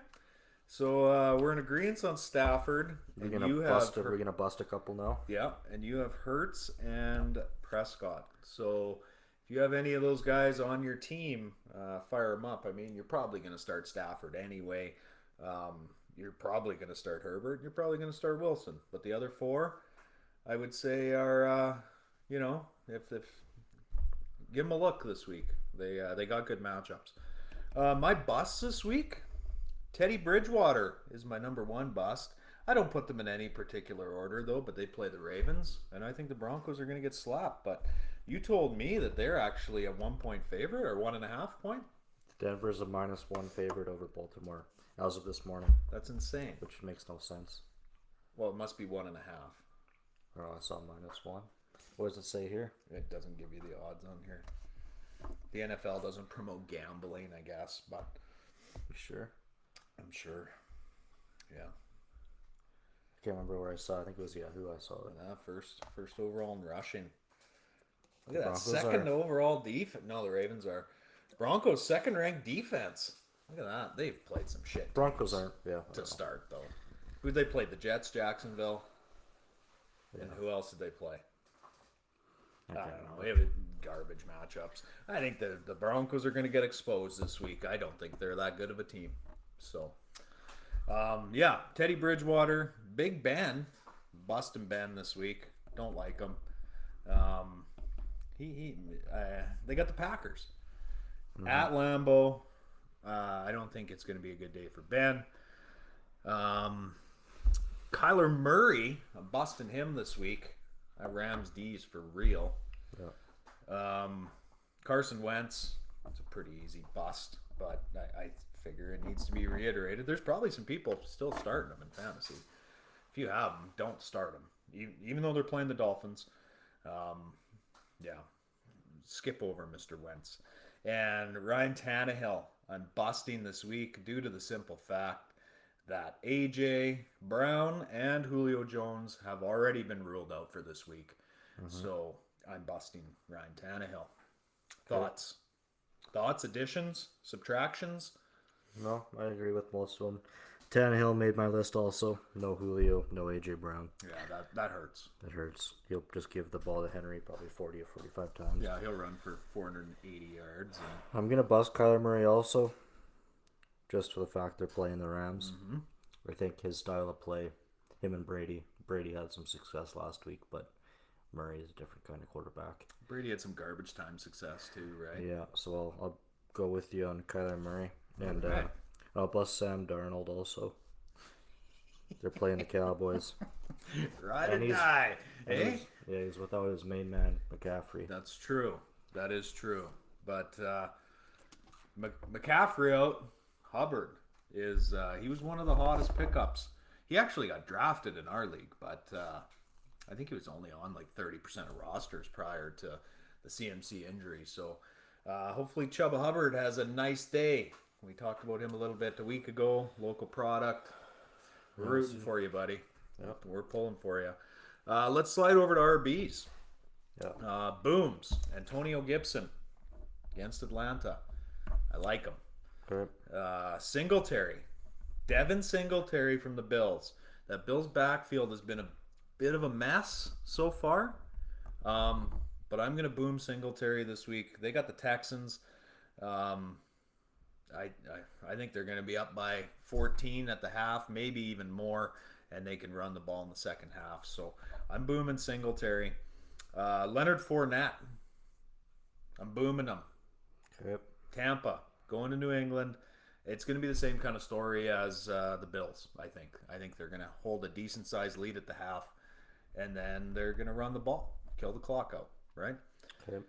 So we're in agreement on Stafford. We're gonna bust a couple now. Yeah, and you have Hurts and Prescott. So if you have any of those guys on your team, fire them up. I mean, you're probably going to start Stafford anyway. You're probably going to start Herbert. You're probably going to start Wilson. But the other 4, I would say, are if give them a look this week. They got good matchups. My busts this week. Teddy Bridgewater is my number 1 bust. I don't put them in any particular order, though, but they play the Ravens, and I think the Broncos are going to get slapped. But you told me that they're actually a 1-point favorite or 1.5 point. Denver's a -1 favorite over Baltimore as of this morning. That's insane. Which makes no sense. Well, it must be 1.5. Oh, I saw -1. What does it say here? It doesn't give you the odds on here. The NFL doesn't promote gambling, I guess, but... You sure? I'm sure. Yeah. I can't remember where I saw it. I think it was Yahoo I saw it. First overall in rushing. Look at that. Second overall defense. No, the Ravens are. Broncos second ranked defense. Look at that. They've played some shit. Broncos aren't. Yeah. To start, though. Who they played? The Jets, Jacksonville. Yeah. And who else did they play? I don't know. They have garbage matchups. I think the Broncos are going to get exposed this week. I don't think they're that good of a team. So, Teddy Bridgewater, Big Ben, busting Ben this week. Don't like him. They got the Packers at Lambeau. I don't think it's going to be a good day for Ben. Kyler Murray, I'm busting him this week. Rams D's for real. Yeah. Carson Wentz, it's a pretty easy bust, but I figure it needs to be reiterated. There's probably some people still starting them in fantasy. If you have them, don't start them, even though they're playing the Dolphins. skip over Mr. Wentz. And Ryan Tannehill, I'm busting this week due to the simple fact that A.J. Brown and Julio Jones have already been ruled out for this week. So I'm busting Ryan Tannehill. Thoughts? Thoughts, additions, subtractions? No, I agree with most of them. Tannehill made my list also. No Julio, no A.J. Brown. Yeah, that hurts. That hurts. He'll just give the ball to Henry probably 40 or 45 times. Yeah, he'll run for 480 yards. I'm going to bust Kyler Murray also, just for the fact they're playing the Rams. I think his style of play, him and Brady had some success last week, but Murray is a different kind of quarterback. Brady had some garbage time success too, right? Yeah, so I'll go with you on Kyler Murray. And I'll bust Sam Darnold also. They're playing the Cowboys. Ride or die. Eh? He's without his main man, McCaffrey. That's true. That is true. But McCaffrey out, Hubbard is he was one of the hottest pickups. He actually got drafted in our league, but I think he was only on like 30% of rosters prior to the CMC injury. So hopefully Chuba Hubbard has a nice day. We talked about him a little bit a week ago. Local product. We're rooting for you, buddy. Yep, we're pulling for you. Let's slide over to RBs. Yeah. Booms. Antonio Gibson against Atlanta. I like him. Okay. Singletary. Devin Singletary from the Bills. That Bills backfield has been a bit of a mess so far. But I'm going to boom Singletary this week. They got the Texans. I think they're going to be up by 14 at the half, maybe even more, and they can run the ball in the second half. So I'm booming Singletary. Leonard Fournette. I'm booming him. Yep. Tampa, going to New England. It's going to be the same kind of story as the Bills, I think. I think they're going to hold a decent-sized lead at the half, and then they're going to run the ball, kill the clock out, right? Okay.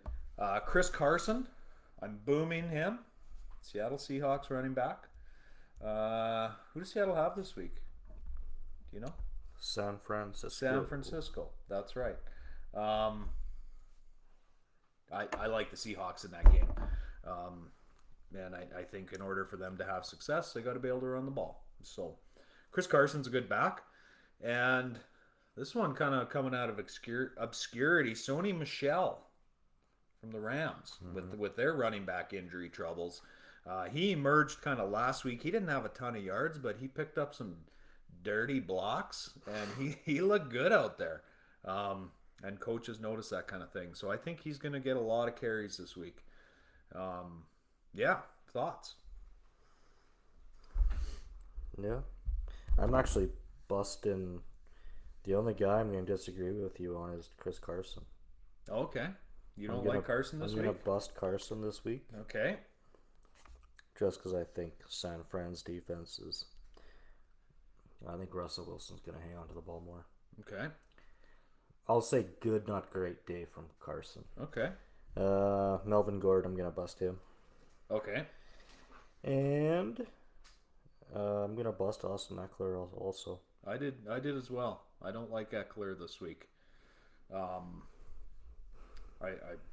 Chris Carson, I'm booming him. Seattle Seahawks running back. Who does Seattle have this week? Do you know? San Francisco. San Francisco. That's right. I like the Seahawks in that game. And I think in order for them to have success, they got to be able to run the ball. So Chris Carson's a good back. And this one kind of coming out of obscurity, Sony Michel from the Rams with their running back injury troubles. He emerged kind of last week. He didn't have a ton of yards, but he picked up some dirty blocks, and he looked good out there. And coaches notice that kind of thing. So I think he's going to get a lot of carries this week. Yeah, thoughts? Yeah. I'm actually busting. The only guy I'm going to disagree with you on is Chris Carson. Okay. You don't like Carson this week? I'm going to bust Carson this week. Okay. Just because I think San Fran's defense is... I think Russell Wilson's going to hang on to the ball more. Okay. I'll say good, not great day from Carson. Okay. Melvin Gordon, I'm going to bust him. Okay. And I'm going to bust Austin Eckler also. I did as well. I don't like Eckler this week. I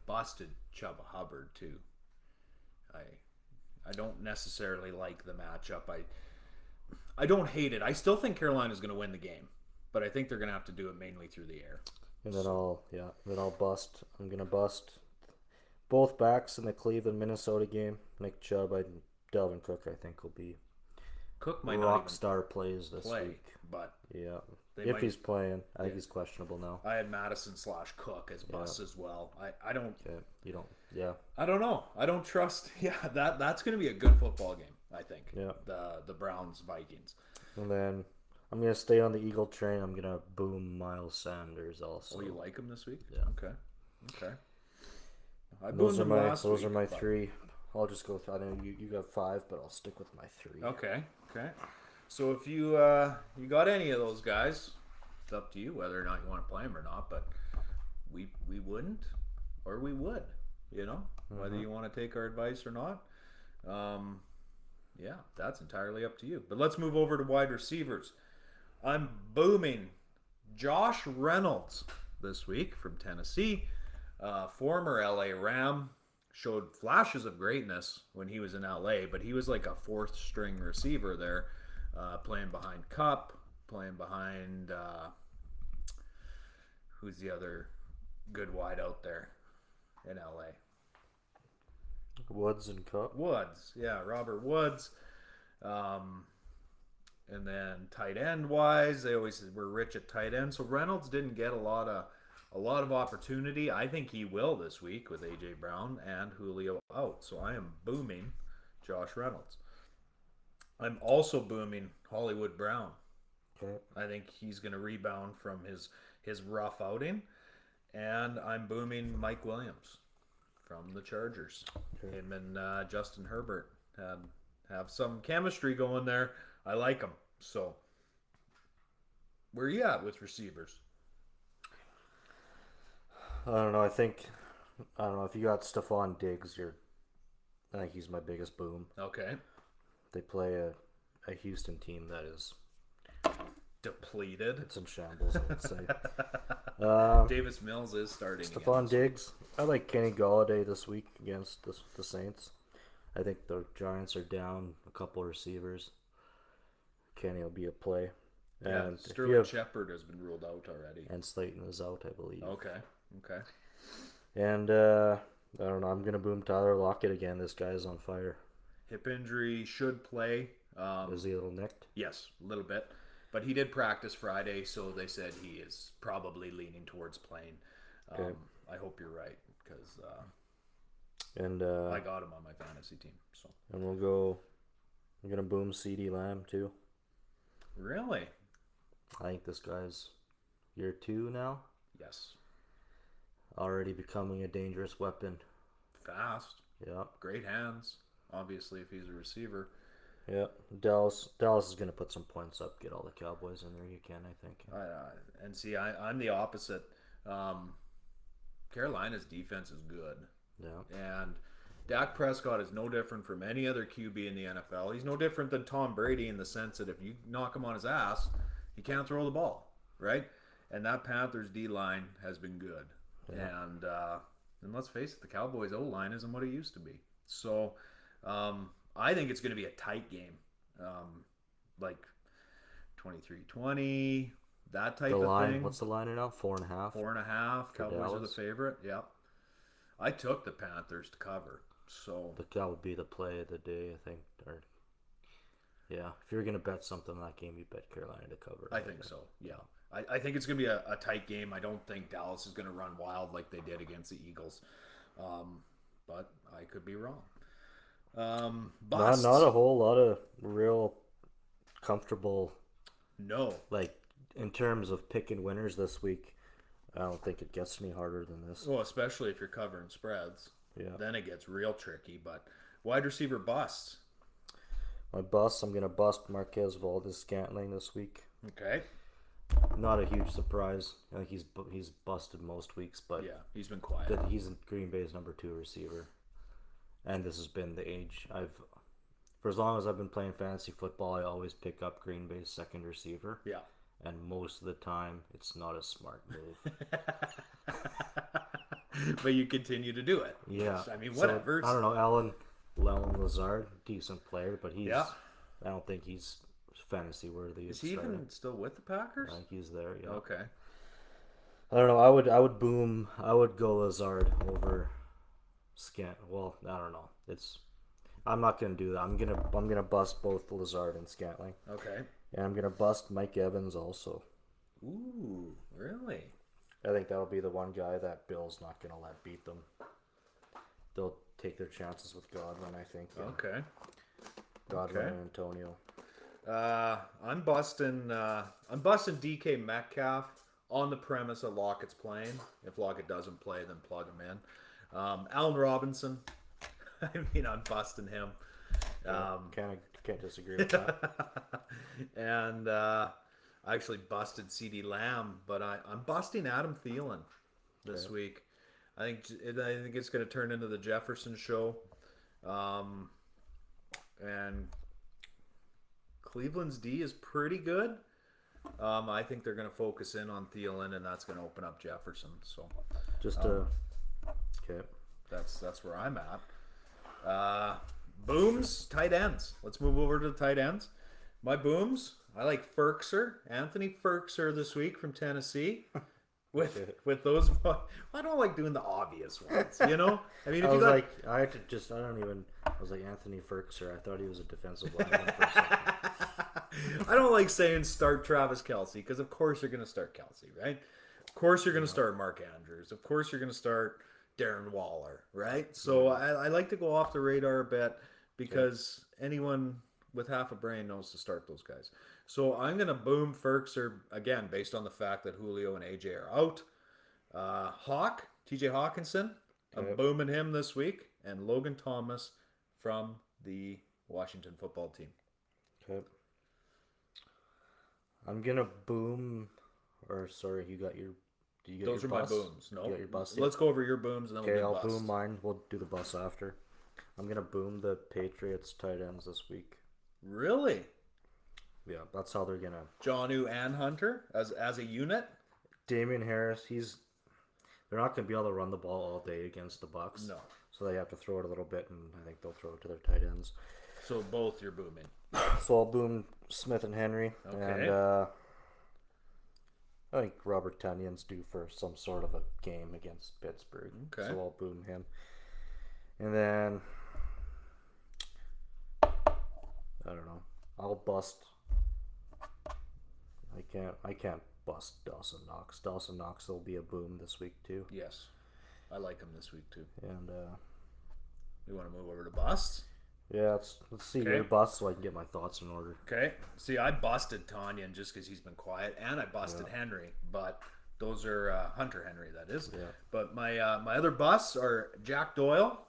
busted Chuba Hubbard too. I don't necessarily like the matchup. I don't hate it. I still think Carolina's going to win the game, but I think they're going to have to do it mainly through the air. And then I'll bust. I'm going to bust both backs in the Cleveland-Minnesota game. Nick Chubb and Dalvin Cook, I think, will be Cook might rock star plays this week. But yeah, if he's playing, I think he's questionable now. I had Madison/Cook as bust as well. I don't. Yeah, you don't. Yeah. I don't know. I don't trust. Yeah, that's going to be a good football game. I think. Yeah. The Browns-Vikings. And then I'm going to stay on the Eagle train. I'm going to boom Miles Sanders also. Oh, you like him this week? Yeah. Okay. Those are my three. I'll just go through. I know you got five, but I'll stick with my three. Okay. So if you got any of those guys, it's up to you whether or not you want to play them or not. But we wouldn't, or we would. You know, whether you want to take our advice or not. Yeah, that's entirely up to you. But let's move over to wide receivers. I'm booming Josh Reynolds this week from Tennessee. former LA Ram, showed flashes of greatness when he was in LA, but he was like a fourth string receiver there, playing behind Cup, playing behind who's the other good wide out there in LA? Woods and Cup. Woods, yeah, Robert Woods. And then tight end wise, they always were rich at tight end. So Reynolds didn't get a lot of opportunity. I think he will this week with AJ Brown and Julio out. So I am booming Josh Reynolds. I'm also booming Hollywood Brown. Okay. I think he's going to rebound from his rough outing. And I'm booming Mike Williams from the Chargers. Okay. Him and Justin Herbert have some chemistry going there. I like them. So, where are you at with receivers? I don't know. I don't know if you got Stephon Diggs. I think he's my biggest boom. Okay. They play a Houston team that is depleted. It's in shambles, I would say. Davis Mills is starting. Stephon Diggs. I like Kenny Golladay this week against the Saints. I think the Giants are down a couple of receivers. Kenny will be a play. And Sterling Shepard has been ruled out already. And Slayton is out, I believe. Okay. And I don't know. I'm gonna boom Tyler Lockett again. This guy's on fire. Hip injury, should play. Is he a little nicked? Yes, a little bit. But he did practice Friday, so they said he is probably leaning towards playing. Okay. I hope you're right, because I got him on my fantasy team. So. And I'm gonna boom CeeDee Lamb too. Really? I think this guy's year 2 now. Yes. Already becoming a dangerous weapon. Fast. Yeah. Great hands. Obviously, if he's a receiver. Yeah. Dallas is going to put some points up. Get all the Cowboys in there you can, I think. And see, I'm the opposite. Carolina's defense is good. Yeah. And Dak Prescott is no different from any other QB in the NFL. He's no different than Tom Brady in the sense that if you knock him on his ass, he can't throw the ball, right? And that Panthers D-line has been good. Yeah. And let's face it, the Cowboys O-line isn't what it used to be. So I think it's going to be a tight game, like 23-20, that type of thing. What's the line now? 4.5? 4.5. Cowboys are the favorite. Yep. I took the Panthers to cover. So that would be the play of the day, I think. Yeah, if you're gonna bet something on that game, you bet Carolina to cover. I think so. Yeah, I think it's gonna be a tight game. I don't think Dallas is gonna run wild like they did against the Eagles, but I could be wrong. Not a whole lot of real comfortable. No, like in terms of picking winners this week, I don't think it gets any harder than this. Well, especially if you're covering spreads. Yeah. Then it gets real tricky. But wide receiver busts. My bust, I'm going to bust Marquez Valdes-Scantling this week. Okay. Not a huge surprise. I think he's busted most weeks, but yeah, he's been quiet. He's in Green Bay's number 2 receiver. And this has been the age. For as long as I've been playing fantasy football, I always pick up Green Bay's second receiver. Yeah. And most of the time, it's not a smart move. But you continue to do it. Yeah. I mean, whatever. So, I don't know. Alan Lazard, decent player, but I don't think he's fantasy worthy. Is he even still with the Packers? I think he's there. Yeah. Okay. I don't know. I would go Lazard over Scant. Well, I don't know. I'm not gonna do that. I'm gonna bust both Lazard and Scantling. Okay. And I'm gonna bust Mike Evans also. Ooh, really? I think that'll be the one guy that Bill's not gonna let beat them. They'll take their chances with Godwin, I think. Okay. Godwin and Antonio. I'm busting DK Metcalf on the premise that Lockett's playing. If Lockett doesn't play, then plug him in. Allen Robinson. I mean, I'm busting him. Can't disagree with that. And I actually busted CeeDee Lamb, but I'm busting Adam Thielen this week. I think it's going to turn into the Jefferson show. And Cleveland's D is pretty good. I think they're going to focus in on Thielen, and that's going to open up Jefferson. So just Okay. That's where I'm at. Booms, tight ends. Let's move over to the tight ends. My booms, I like Ferkser, Anthony Ferkser this week from Tennessee. With those, I don't like doing the obvious ones, you know. I mean, if I you was got, I had to just, I was like Anthony Ferkser. I thought he was a defensive lineman for a second. I don't like saying start Travis Kelce because of course you're going to start Kelce, right? Of course you're going to start Mark Andrews. Of course you're going to start Darren Waller, right? So I like to go off the radar a bit because anyone with half a brain knows to start those guys. So I'm going to boom Ferkser, again, based on the fact that Julio and AJ are out. TJ Hawkinson, I'm booming him this week. And Logan Thomas from the Washington football team. Okay. I'm going to boom, you got your... Those are my booms. No, you got your bus. Let's go over your booms and then we'll do I'll busts. boom mine. We'll do the bus after. I'm gonna boom the Patriots tight ends this week. Really? Yeah, that's how they're gonna. Jonnu and Hunter as a unit. Damian Harris, they're not gonna be able to run the ball all day against the Bucks. No. So they have to throw it a little bit, and I think they'll throw it to their tight ends. So both you're booming. So I'll boom Smith and Henry. Okay. And I think Robert Tonyan's due for some sort of a game against Pittsburgh. Okay. So I'll boom him. And then I don't know. I'll bust. I can't bust Dawson Knox. Dawson Knox will be a boom this week too. Yes. I like him this week too. And you want to move over to busts? yeah, let's see your bust so I can get my thoughts in order. Okay. See, I busted Tanyan just because he's been quiet, and I busted Henry, but those are Hunter Henry, that is. Yeah. But my other busts are Jack Doyle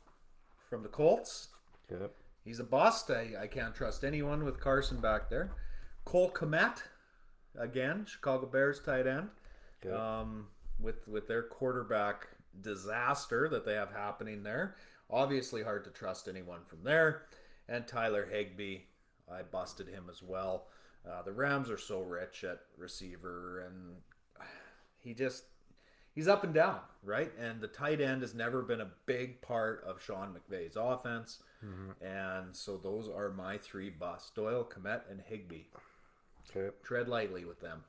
from the Colts. Okay. He's a bust. I can't trust anyone with Carson back there. Cole Kmet, again, Chicago Bears tight end. Okay. With their quarterback disaster that they have happening there. Obviously hard to trust anyone from there. And Tyler Higbee, I busted him as well. The Rams are so rich at receiver, and he's up and down, right? And the tight end has never been a big part of Sean McVay's offense. Mm-hmm. And so those are my three busts: Doyle, Kmet, and Higbee. Okay. Tread lightly with them.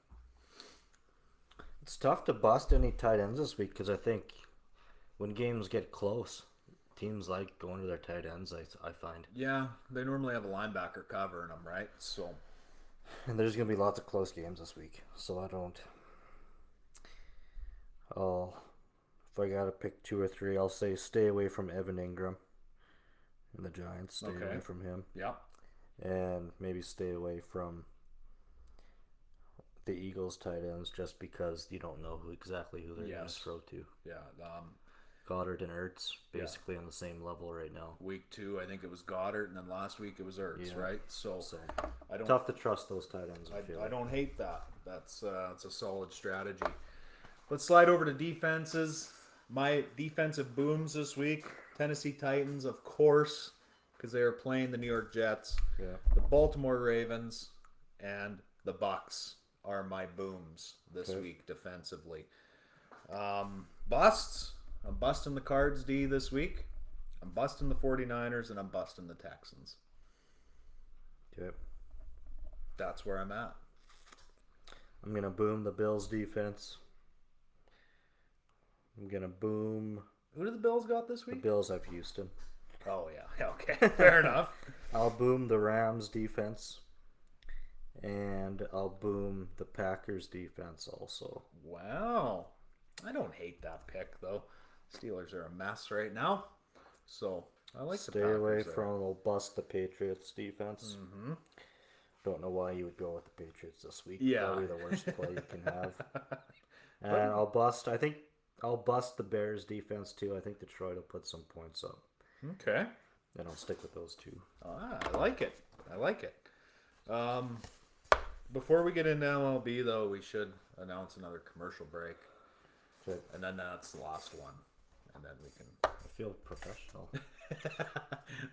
It's tough to bust any tight ends this week because I think when games get close, teams like going to their tight ends, I find. Yeah, they normally have a linebacker covering them, right? So, and there's going to be lots of close games this week. So if I got to pick two or three, I'll say stay away from Evan Ingram and the Giants. Stay away from him. Yeah. And maybe stay away from the Eagles tight ends just because you don't know exactly who they're going to throw to. Yeah. Goddard and Ertz basically on the same level right now. Week 2, I think it was Goddard, and then last week it was Ertz, right? So I don't. Tough to trust those tight ends. I don't hate that. That's a solid strategy. Let's slide over to defenses. My defensive booms this week: Tennessee Titans, of course, because they are playing the New York Jets. Yeah. The Baltimore Ravens and the Bucks are my booms this week defensively. Busts. I'm busting the Cards D this week. I'm busting the 49ers, and I'm busting the Texans. Okay. That's where I'm at. I'm going to boom the Bills defense. I'm going to boom... Who do the Bills got this week? The Bills have Houston. Oh, yeah. Okay, fair enough. I'll boom the Rams defense. And I'll boom the Packers defense also. Wow. I don't hate that pick, though. Steelers are a mess right now. So, I like the Packers. Stay away from, they'll bust the Patriots defense. Mm-hmm. Don't know why you would go with the Patriots this week. Yeah. Probably the worst play you can have. And I'll bust the Bears defense too. I think Detroit will put some points up. Okay. And I'll stick with those two. I like it. Before we get into MLB, though, we should announce another commercial break. Okay. And then that's the last one. And then we can... I feel professional.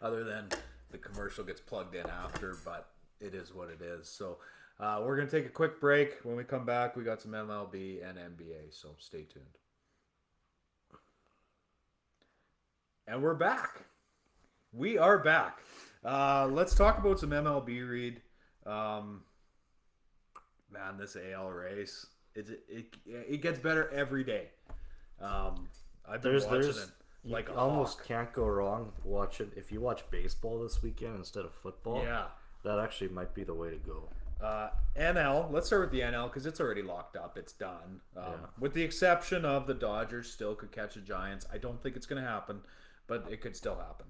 Other than the commercial gets plugged in after, but it is what it is. So we're going to take a quick break. When we come back, we got some MLB and NBA, so stay tuned. And we're back. We are back. Let's talk about some MLB, Reid. Man, this AL race, it gets better every day. I've been watching it like you almost can't go wrong watching. If you watch baseball this weekend instead of football, that actually might be the way to go. NL, let's start with the NL because it's already locked up. It's done. With the exception of the Dodgers still could catch the Giants. I don't think it's going to happen, but it could still happen.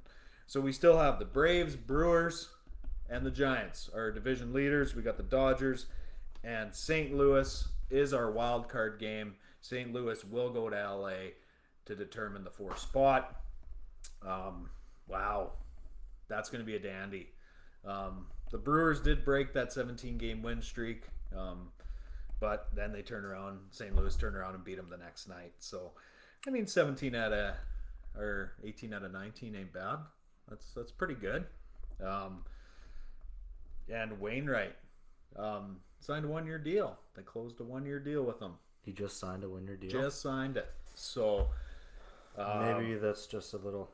So we still have the Braves, Brewers, and the Giants, our division leaders. We got the Dodgers, and St. Louis is our wild card game. St. Louis will go to LA to determine the 4th spot. Wow, that's going to be a dandy. The Brewers did break that 17-game win streak, but then they turned around. St. Louis turned around and beat them the next night. So, I mean, 18 out of 19 ain't bad. That's pretty good. And Wainwright signed a 1-year deal. They closed a 1-year deal with him. He just signed a 1-year deal. Just signed it. So maybe that's just a little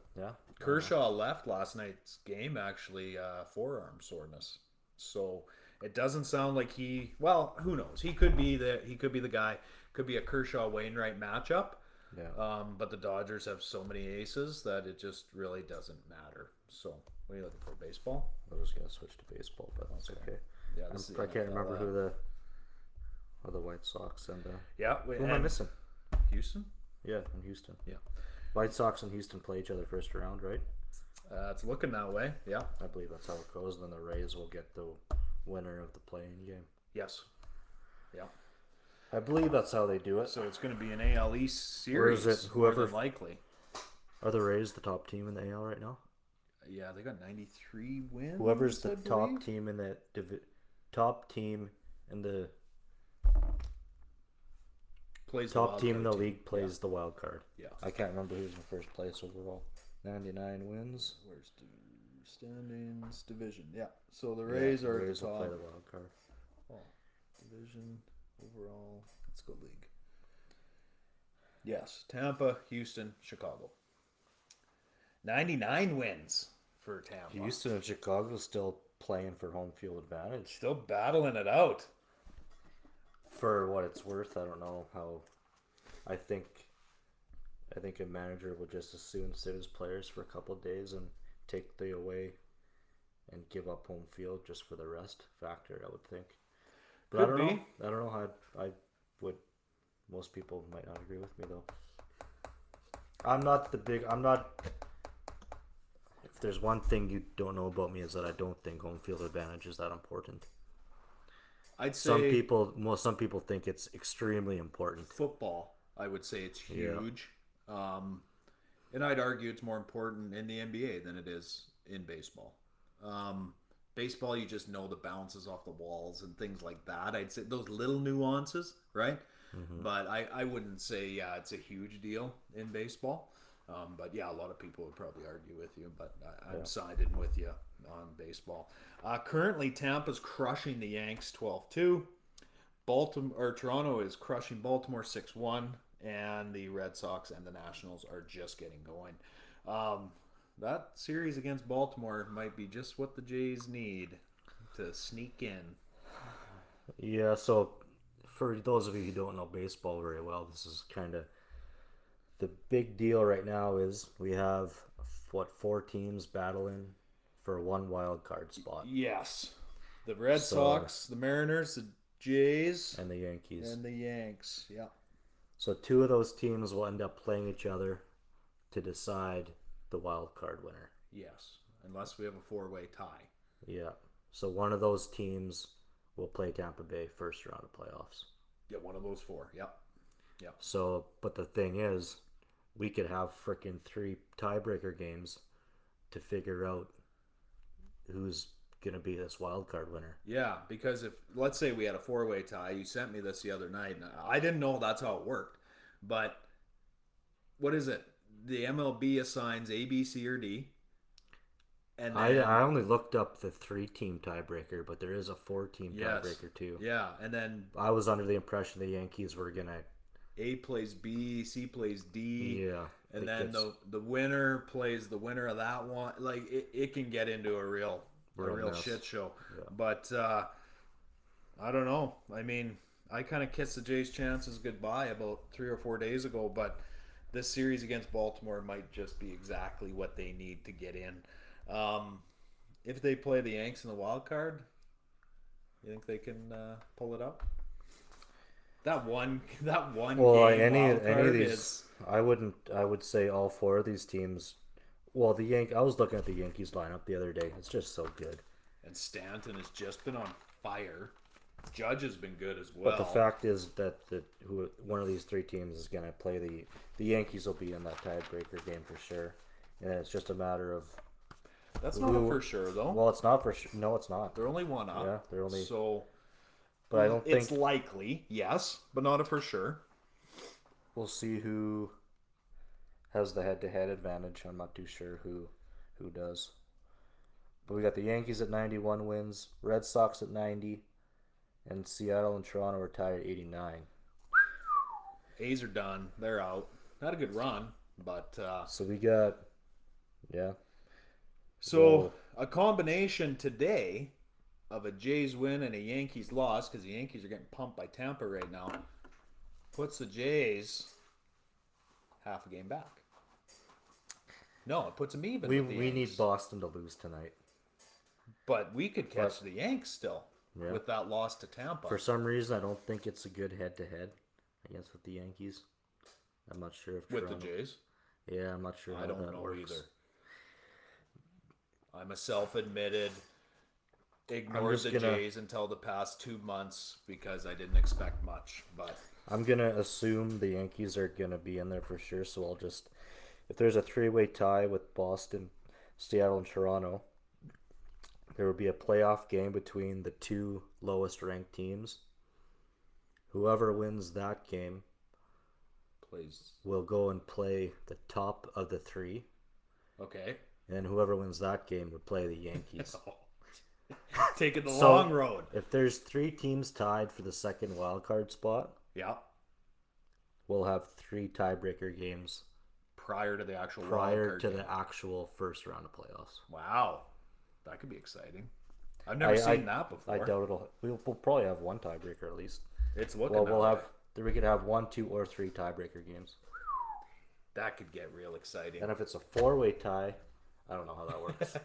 Kershaw left last night's game actually forearm soreness. So it doesn't sound like who knows? He could be the guy. Could be a Kershaw Wainwright matchup. Yeah. But the Dodgers have so many aces that it just really doesn't matter. So what are you looking for? Baseball? I was gonna switch to baseball, but that's okay. Yeah, I can't remember who the White Sox and who am I missing? Houston? Yeah, in Houston. Yeah. White Sox and Houston play each other first round, right? It's looking that way. Yeah. I believe that's how it goes. Then the Rays will get the winner of the play-in game. Yes. Yeah. I believe that's how they do it. So it's going to be an AL East series. Or is it more than likely? Are the Rays the top team in the AL right now? Yeah, they got 93 wins. Whoever's the top team in the top team in the league plays the wild card. Yeah. I can't remember who's in first place overall. 99 wins. Where's the standings? Division. Yeah. So the Rays are Rays at the top. will play the wild card. Division overall. Let's go league. Yes. Tampa, Houston, Chicago. 99 wins for Tampa. Houston and Chicago still playing for home field advantage. Still battling it out. For what it's worth, I don't know how. I think a manager would just as soon sit his players for a couple of days and take the away and give up home field just for the rest factor, I would think. But I don't know how I would. Most people might not agree with me though. I'm not. If there's one thing you don't know about me is that I don't think home field advantage is that important. I'd say some people think it's extremely important. Football, I would say it's huge. Yeah. And I'd argue it's more important in the NBA than it is in baseball. Baseball, you just know the bounces off the walls and things like that. I'd say those little nuances, right? Mm-hmm. But I wouldn't say it's a huge deal in baseball. But yeah, a lot of people would probably argue with you, but I'm siding with you on baseball. Currently, Tampa's crushing the Yanks 12-2. Toronto is crushing Baltimore 6-1, and the Red Sox and the Nationals are just getting going. That series against Baltimore might be just what the Jays need to sneak in. Yeah, so for those of you who don't know baseball very well, this is kind of the big deal right now is we have, 4 teams battling for one wild card spot. Yes. The Red Sox, the Mariners, the Jays. And the Yankees. And the Yanks, yeah. So 2 of those teams will end up playing each other to decide the wild card winner. Yes, unless we have a 4-way tie. Yeah. So one of those teams will play Tampa Bay first round of playoffs. Yeah, one of those 4, yep. So, but the thing is, we could have freaking 3 tiebreaker games to figure out who's going to be this wild card winner. Yeah, because if, let's say we had a 4-way tie, you sent me this the other night, and I didn't know that's how it worked. But what is it? The MLB assigns A, B, C, or D. And then, I only looked up the 3-team tiebreaker, but there is a 4-team tiebreaker too. Yeah, and then I was under the impression the Yankees were going to... A plays B, C plays D. Yeah. And then the winner plays the winner of that one. Like, it can get into a real shit show. Yeah. But I don't know. I mean, I kind of kissed the Jays' chances goodbye about 3 or 4 days ago, but this series against Baltimore might just be exactly what they need to get in. If they play the Yanks in the wild card, you think they can pull it up? That one well, game any wild card of these, I would say all 4 of these teams. Well, I was looking at the Yankees lineup the other day. It's just so good. And Stanton has just been on fire. Judge has been good as well. But the fact is that one of these 3 teams is going to play the Yankees will be in that tiebreaker game for sure. And it's just a matter of. That's not a for sure, though. Well, it's not for sure. No, it's not. They're only one up. Yeah, they're only. So. But I don't think it's likely, yes, but not a for sure. We'll see who has the head-to-head advantage. I'm not too sure who does. But we got the Yankees at 91 wins, Red Sox at 90, and Seattle and Toronto are tied at 89. A's are done. They're out. Not a good run, but... so we got... Yeah. So, a combination today of a Jays win and a Yankees loss, because the Yankees are getting pumped by Tampa right now, puts the Jays half a game back. No, it puts them even. We need Boston to lose tonight. But we could catch the Yanks still with that loss to Tampa. For some reason, I don't think it's a good head-to-head, I guess, with the Yankees. I'm not sure if Toronto... With the Jays? Yeah, I'm not sure how that works. Either. I'm a self-admitted... ignored the Jays until the past 2 months because I didn't expect much. But I'm going to assume the Yankees are going to be in there for sure, so I'll just... If there's a 3-way tie with Boston, Seattle, and Toronto, there will be a playoff game between the 2 lowest-ranked teams. Whoever wins that game will go and play the top of the 3. Okay. And whoever wins that game would play the Yankees. Taking the long road. If there's 3 teams tied for the second wild card spot, we'll have 3 tiebreaker games prior to the actual actual first round of playoffs. Wow, that could be exciting. I've never seen that before. I doubt we'll probably have 1 tiebreaker at least. It's looking. We could have 1, 2, or 3 tiebreaker games. That could get real exciting. And if it's a 4-way tie. I don't know how that works.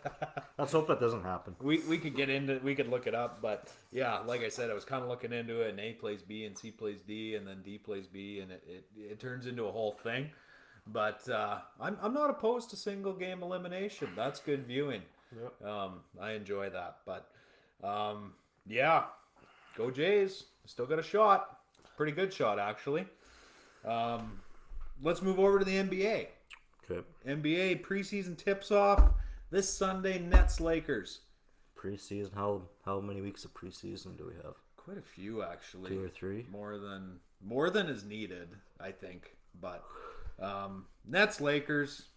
Let's hope that doesn't happen. We could look it up, but yeah, like I said, I was kind of looking into it, and A plays B, and C plays D, and then D plays B, and it turns into a whole thing. But I'm not opposed to single game elimination. That's good viewing. Yep. I enjoy that. But yeah, go Jays. Still got a shot. Pretty good shot, actually. Let's move over to the NBA. Okay. NBA preseason tips off this Sunday. Nets Lakers. Preseason. How many weeks of preseason do we have? Quite a few, actually. 2 or 3. More than is needed, I think. But Nets Lakers.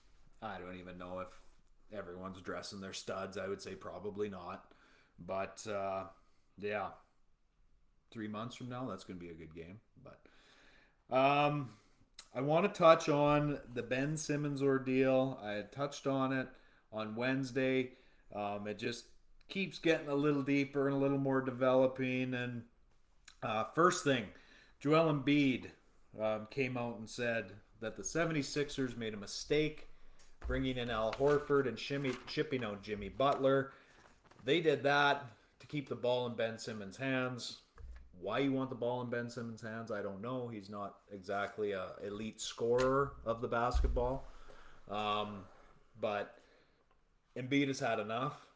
I don't even know if everyone's dressing their studs. I would say probably not. But yeah, 3 months from now, that's going to be a good game. But I want to touch on the Ben Simmons ordeal. I had touched on it on Wednesday. It just keeps getting a little deeper and a little more developing. And first thing, Joel Embiid came out and said that the 76ers made a mistake bringing in Al Horford and shipping out Jimmy Butler. They did that to keep the ball in Ben Simmons' hands. Why you want the ball in Ben Simmons' hands, I don't know. He's not exactly an elite scorer of the basketball. But Embiid has had enough.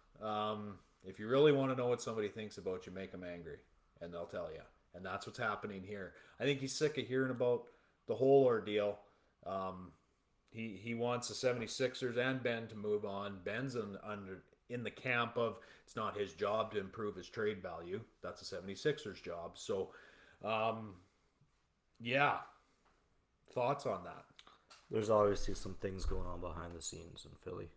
If you really want to know what somebody thinks about you, make them angry, and they'll tell you. And that's what's happening here. I think he's sick of hearing about the whole ordeal. He wants the 76ers and Ben to move on. Ben's in the camp of it's not his job to improve his trade value. That's the 76ers job. So, yeah. Thoughts on that? There's obviously some things going on behind the scenes in Philly.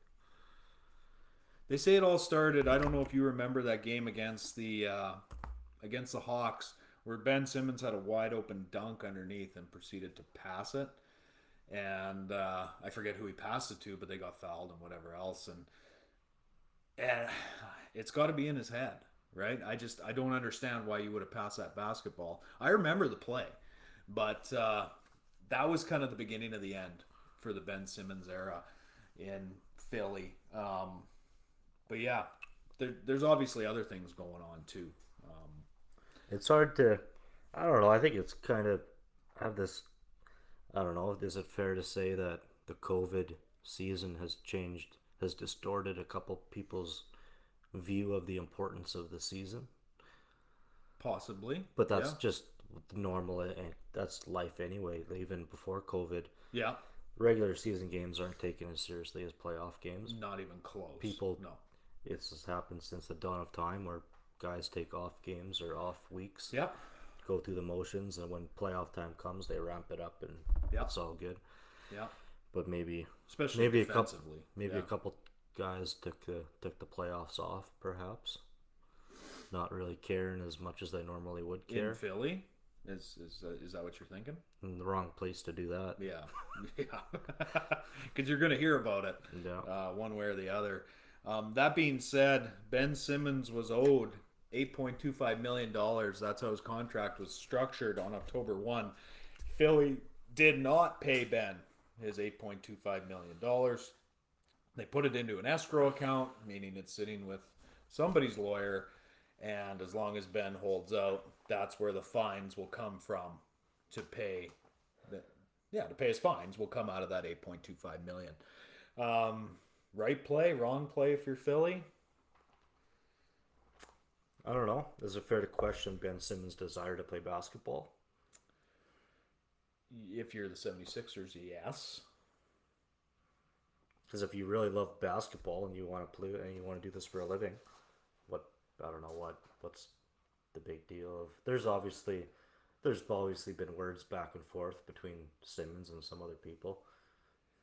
They say it all started, I don't know if you remember that game against the Hawks where Ben Simmons had a wide open dunk underneath and proceeded to pass it. and I forget who he passed it to, but they got fouled and whatever else, and it's got to be in his head, right? I don't understand why you would have passed that basketball. I remember the play, but that was kind of the beginning of the end for the Ben Simmons era in Philly. But yeah, there's obviously other things going on too. It's hard to, I don't know. I think it's kind of have this. I don't know. Is it fair to say that the COVID season has distorted a couple people's view of the importance of the season? Possibly, but that's just normal. That's life anyway. Even before COVID, yeah, regular season games aren't taken as seriously as playoff games. Not even close. No. It's just happened since the dawn of time where guys take off games or off weeks. Yeah. Go through the motions, and when playoff time comes, they ramp it up, and it's all good. Yeah. But especially defensively, a couple guys took the playoffs off, perhaps. Not really caring as much as they normally would care. In Philly? Is that what you're thinking? In the wrong place to do that. Yeah. Because you're going to hear about it one way or the other. That being said, Ben Simmons was owed $8.25 million. That's how his contract was structured on October 1. Philly did not pay Ben his $8.25 million. They put it into an escrow account, meaning it's sitting with somebody's lawyer, and as long as Ben holds out, that's where the fines will come from to pay his fines will come out of that $8.25 million. Right play, wrong play if you're Philly? I don't know. Is it fair to question Ben Simmons' desire to play basketball? If you're the 76ers, yes. Because if you really love basketball and you want to play and you want to do this for a living, what's the big deal? There's obviously been words back and forth between Simmons and some other people.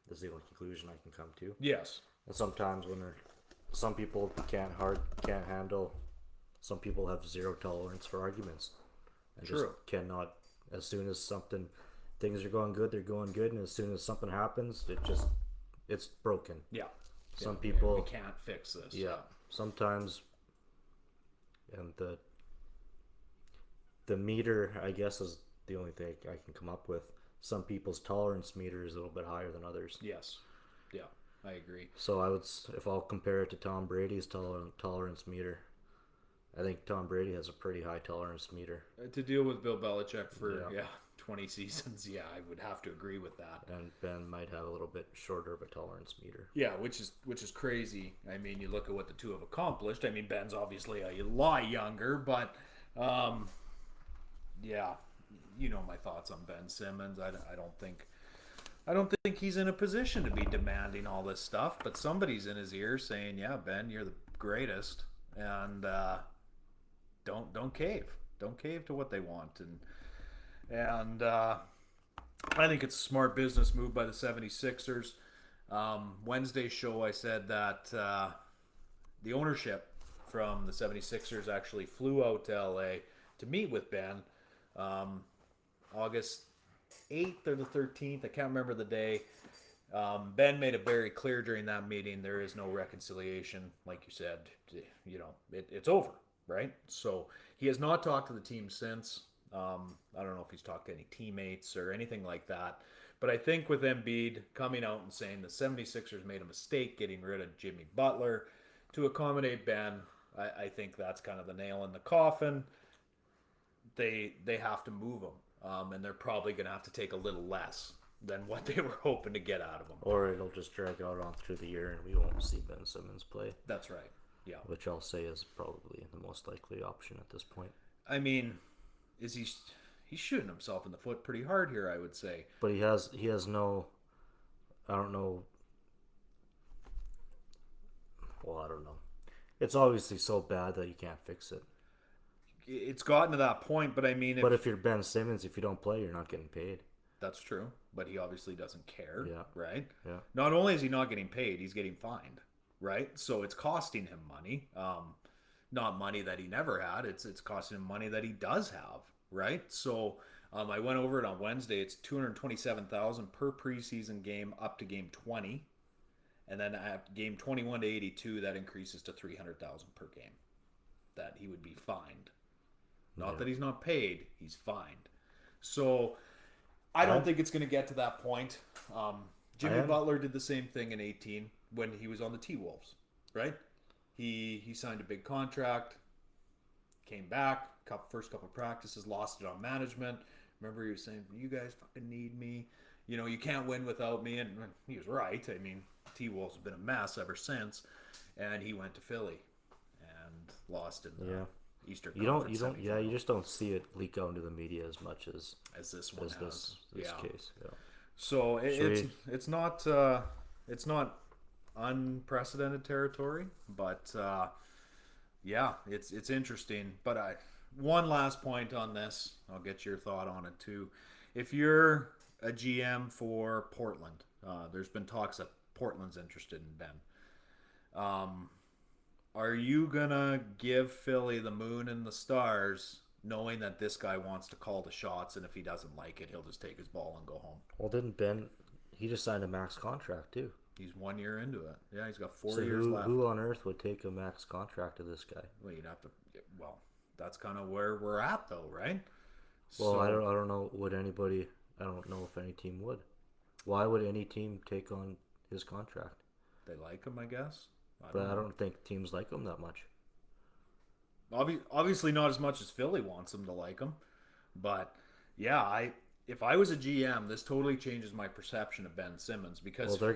That's the only conclusion I can come to. Yes. And sometimes some people can't handle. Some people have zero tolerance for arguments. And True. Just cannot. As soon as things are going good, they're going good, and as soon as something happens, it's broken. Yeah. Some people we can't fix this. Yeah. Sometimes, and the meter, I guess, is the only thing I can come up with. Some people's tolerance meter is a little bit higher than others. Yes. Yeah, I agree. So if I'll compare it to Tom Brady's tolerance meter, I think Tom Brady has a pretty high tolerance meter. To deal with Bill Belichick for 20 seasons, I would have to agree with that. And Ben might have a little bit shorter of a tolerance meter. Yeah, which is crazy. I mean, you look at what the two have accomplished. I mean, Ben's obviously a lot younger, but you know my thoughts on Ben Simmons. I don't think he's in a position to be demanding all this stuff, but somebody's in his ear saying, "Yeah, Ben, you're the greatest," and don't cave. Don't cave to what they want, and I think it's a smart business move by the 76ers. Wednesday's show, I said that the ownership from the 76ers actually flew out to LA to meet with Ben August 8th or the 13th. I can't remember the day. Ben made it very clear during that meeting there is no reconciliation. Like you said, it's over, right? So he has not talked to the team since. I don't know if he's talked to any teammates or anything like that. But I think with Embiid coming out and saying the 76ers made a mistake getting rid of Jimmy Butler to accommodate Ben, I think that's kind of the nail in the coffin. They have to move him, and they're probably going to have to take a little less than what they were hoping to get out of him. Or it'll just drag out on through the year and we won't see Ben Simmons play. That's right, yeah. Which I'll say is probably the most likely option at this point. I mean, he's shooting himself in the foot pretty hard here, I would say. But he has no, I don't know. Well, I don't know. It's obviously so bad that you can't fix it. It's gotten to that point, but I mean... If you're Ben Simmons, if you don't play, you're not getting paid. That's true, but he obviously doesn't care, right? Yeah. Not only is he not getting paid, he's getting fined, right? So it's costing him money. Not money that he never had. It's costing him money that he does have, right? So I went over it on Wednesday. It's $227,000 per preseason game up to game 20, and then at game 21 to 82, that increases to $300,000 per game. That he would be fined. Not that he's not paid; he's fined. So I don't think it's going to get to that point. Jimmy Butler did the same thing in 18 when he was on the T-Wolves, right? He signed a big contract, came back, first couple of practices, lost it on management. Remember he was saying, you guys fucking need me. You know, you can't win without me. And he was right. I mean, T-Wolves have been a mess ever since. And he went to Philly and lost in the Eastern Conference. You just don't see it leak out into the media as much as this one has. This case. Yeah. So it's not unprecedented territory, but it's interesting. But one last point on this, I'll get your thought on it too. If you're a GM for Portland, there's been talks that Portland's interested in Ben. Are you gonna give Philly the moon and the stars, knowing that this guy wants to call the shots, and if he doesn't like it, he'll just take his ball and go home? Well, didn't Ben? He just signed a max contract too. He's 1 year into it. Yeah, he's got 4 years left. Who on earth would take a max contract to this guy? Well, you'd have to. Well, that's kind of where we're at, though, right? Well, so, I don't know. Would anybody? I don't know if any team would. Why would any team take on his contract? They like him, I guess. I don't think teams like him that much. Obviously, not as much as Philly wants him to like him, but yeah, if I was a GM, this totally changes my perception of Ben Simmons because I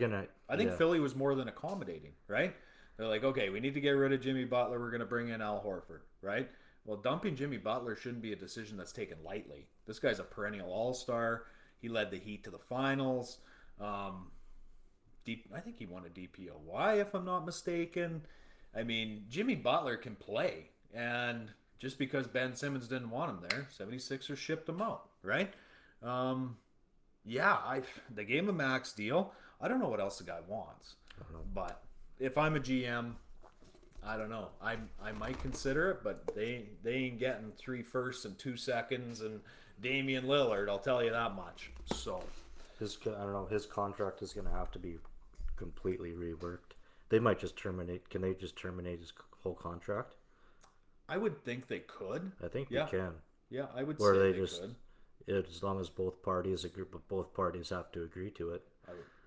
think Philly was more than accommodating, right? They're like, okay, we need to get rid of Jimmy Butler. We're going to bring in Al Horford, right? Well, dumping Jimmy Butler shouldn't be a decision that's taken lightly. This guy's a perennial all-star. He led the Heat to the finals. I think he won a DPOY, if I'm not mistaken. I mean, Jimmy Butler can play. And just because Ben Simmons didn't want him there, 76ers shipped him out, right? They gave him a max deal. I don't know what else the guy wants. But if I'm a GM, I don't know. I might consider it, but they ain't getting 3 firsts and 2 seconds and Damian Lillard, I'll tell you that much. So his contract is going to have to be completely reworked. They might just terminate. Can they just terminate his whole contract? I would think they could. I think they can. Yeah, I would say they could. As long as both parties, a group of both parties have to agree to it.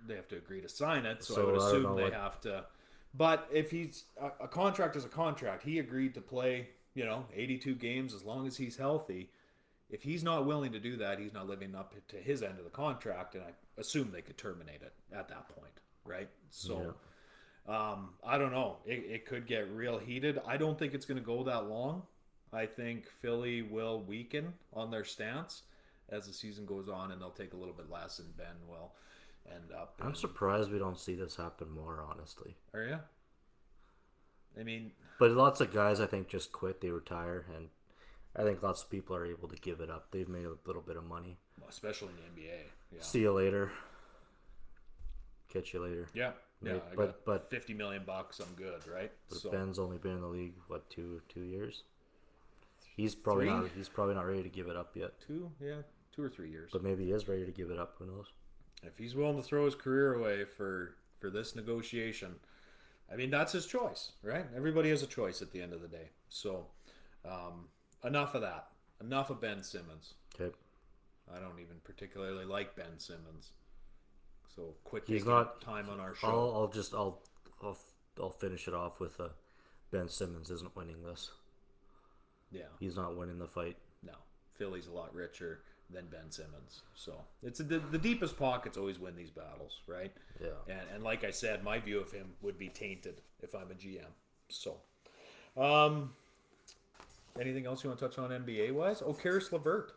They have to agree to sign it, so I would assume they have to. But if he's a contract is a contract, he agreed to play, 82 games as long as he's healthy. If he's not willing to do that, he's not living up to his end of the contract, and I assume they could terminate it at that point, right? So, I don't know. It could get real heated. I don't think it's going to go that long. I think Philly will weaken on their stance as the season goes on, and they'll take a little bit less, and Ben will end up. I'm surprised we don't see this happen more, honestly. Are you? I mean, but lots of guys, I think, just quit. They retire, and I think lots of people are able to give it up. They've made a little bit of money, especially in the NBA. Yeah. See you later. Catch you later. Yeah. Yeah, right? but $50 million, I'm good, right? But Ben's only been in the league 2 years. He's probably not ready to give it up yet. 2 or 3 years. But maybe he is ready to give it up. Who knows? If he's willing to throw his career away for this negotiation, I mean, that's his choice, right? Everybody has a choice at the end of the day. So, enough of that. Enough of Ben Simmons. Okay. I don't even particularly like Ben Simmons. So quit taking time on our show. I'll finish it off with Ben Simmons isn't winning this. Yeah. He's not winning the fight. No. Philly's a lot richer than Ben Simmons. So it's the deepest pockets always win these battles, right? Yeah. And like I said, my view of him would be tainted if I'm a GM. So, anything else you want to touch on NBA wise? Oh, Karis LeVert.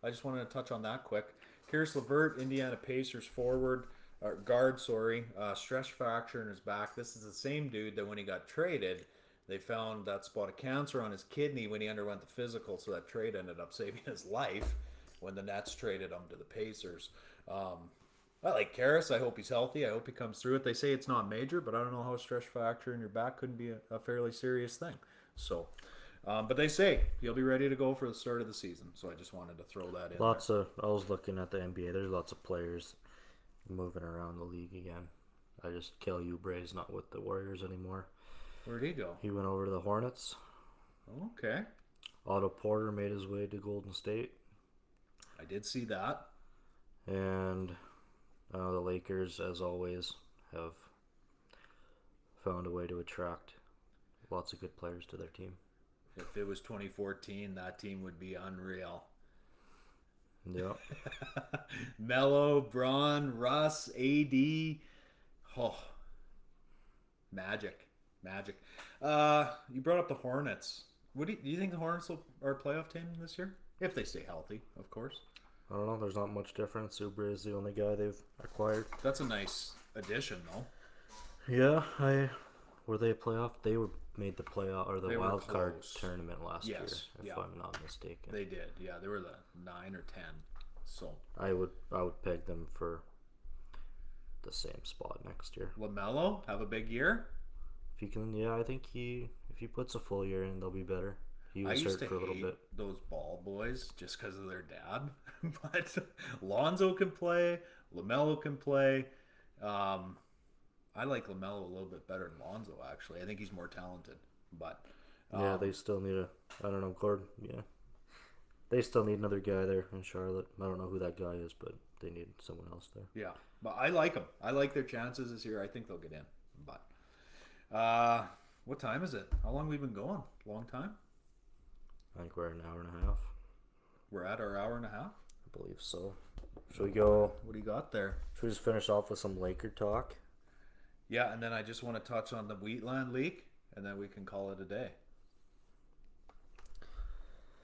I just wanted to touch on that quick. Karis LeVert, Indiana Pacers guard, stress fracture in his back. This is the same dude that when he got traded, they found that spot of cancer on his kidney when he underwent the physical, so that trade ended up saving his life when the Nets traded him to the Pacers. I like Karis. I hope he's healthy. I hope he comes through it. They say it's not major, but I don't know how a stress fracture in your back couldn't be a fairly serious thing. So, But they say he'll be ready to go for the start of the season. So I just wanted to throw that in. I was looking at the NBA. There's lots of players moving around the league again. Kelly Oubre is not with the Warriors anymore. Where'd he go? He went over to the Hornets. Okay. Otto Porter made his way to Golden State. I did see that. And the Lakers, as always, have found a way to attract lots of good players to their team. If it was 2014, that team would be unreal. Yeah. Melo, Braun, Russ, AD. Oh, magic. You brought up the Hornets. Do you think the Hornets are a playoff team this year? If they stay healthy, of course. I don't know. There's not much difference. Oubre is the only guy they've acquired. That's a nice addition, though. Yeah, were they a playoff? They made the playoff or the wild card tournament last year, if I'm not mistaken. They did. Yeah, they were the 9 or 10. So I would peg them for the same spot next year. LaMelo have a big year. If he can, I think if he puts a full year in, they'll be better. He was hurt for a little bit. Those ball boys just because of their dad, but Lonzo can play. LaMelo can play. I like LaMelo a little bit better than Lonzo, actually. I think he's more talented. But they still need Gordon. Yeah, they still need another guy there in Charlotte. I don't know who that guy is, but they need someone else there. Yeah, but I like them. I like their chances this year. I think they'll get in. But what time is it? How long have we been going? Long time? I think we're at an hour and a half. We're at our hour and a half? I believe so. Should we go? What do you got there? Should we just finish off with some Laker talk? Yeah, and then I just want to touch on the Wheatland leak, and then we can call it a day.